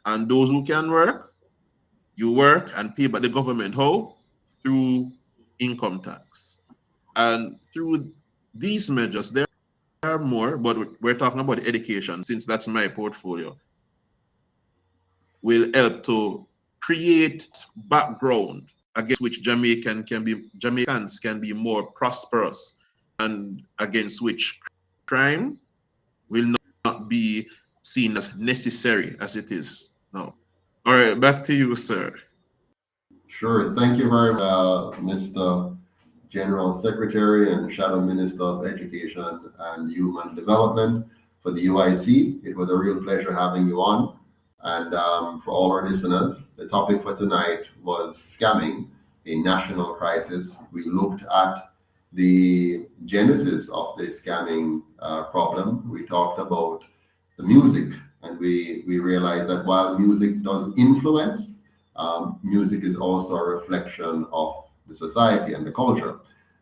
And those who can work, you work and pay by the government. How? Through income tax. And through these measures, there are more, but we're talking about education, since that's my portfolio, will help to create background against which Jamaicans can be more prosperous, and against which crime will not be seen as necessary as it is now. All right, back to you, sir. Sure. Thank you very much, Mr. General Secretary and Shadow Minister of Education and Human Development for the UIC. It was a real pleasure having you on. And for all our listeners, the topic for tonight was scamming, a national crisis. We looked at the genesis of the scamming problem. We talked about the music, and we realized that while music does influence, music is also a reflection of the society and the culture.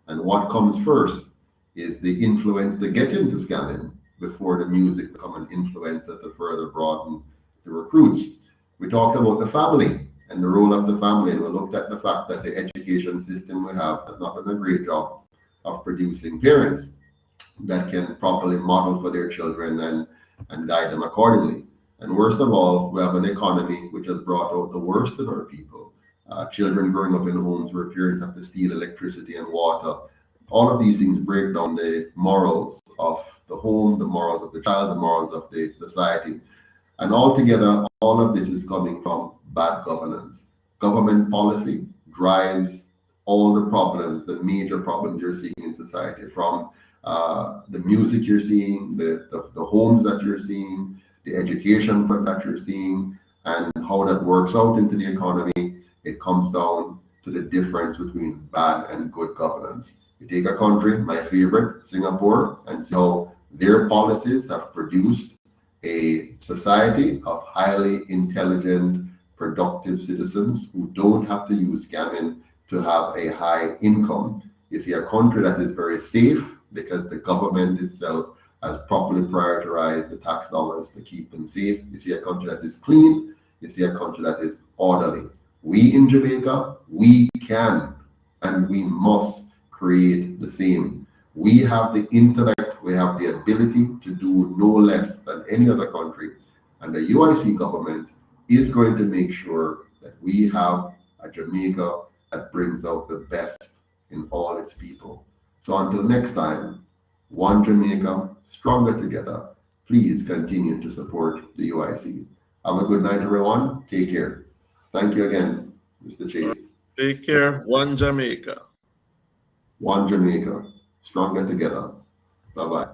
And what comes first is the influence to get into scamming before the music become an influencer to further broaden the recruits. We talked about the family and the role of the family, and we looked at the fact that the education system we have has not done a great job of producing parents that can properly model for their children and guide them accordingly. And worst of all, we have an economy which has brought out the worst in our people. Children growing up in homes where parents have to steal electricity and water. All of these things break down the morals of the home, the morals of the child, the morals of the society. And altogether, all of this is coming from bad governance. Government policy drives all the problems, the major problems you're seeing in society, from the music you're seeing, the homes that you're seeing, the education that you're seeing, and how that works out into the economy. It comes down to the difference between bad and good governance. You take a country, my favorite, Singapore, and see how their policies have produced a society of highly intelligent, productive citizens who don't have to use scamming to have a high income. You see a country that is very safe because the government itself has properly prioritized the tax dollars to keep them safe. You see a country that is clean. You see a country that is orderly. We in Jamaica, we can and we must create the same. We have the intellect, we have the ability to do no less than any other country. And the UIC government is going to make sure that we have a Jamaica that brings out the best in all its people. So until next time, one Jamaica, stronger together. Please continue to support the UIC. Have a good night, everyone. Take care. Thank you again, Mr. Chase. Take care. One Jamaica. One Jamaica, stronger together. Bye-bye.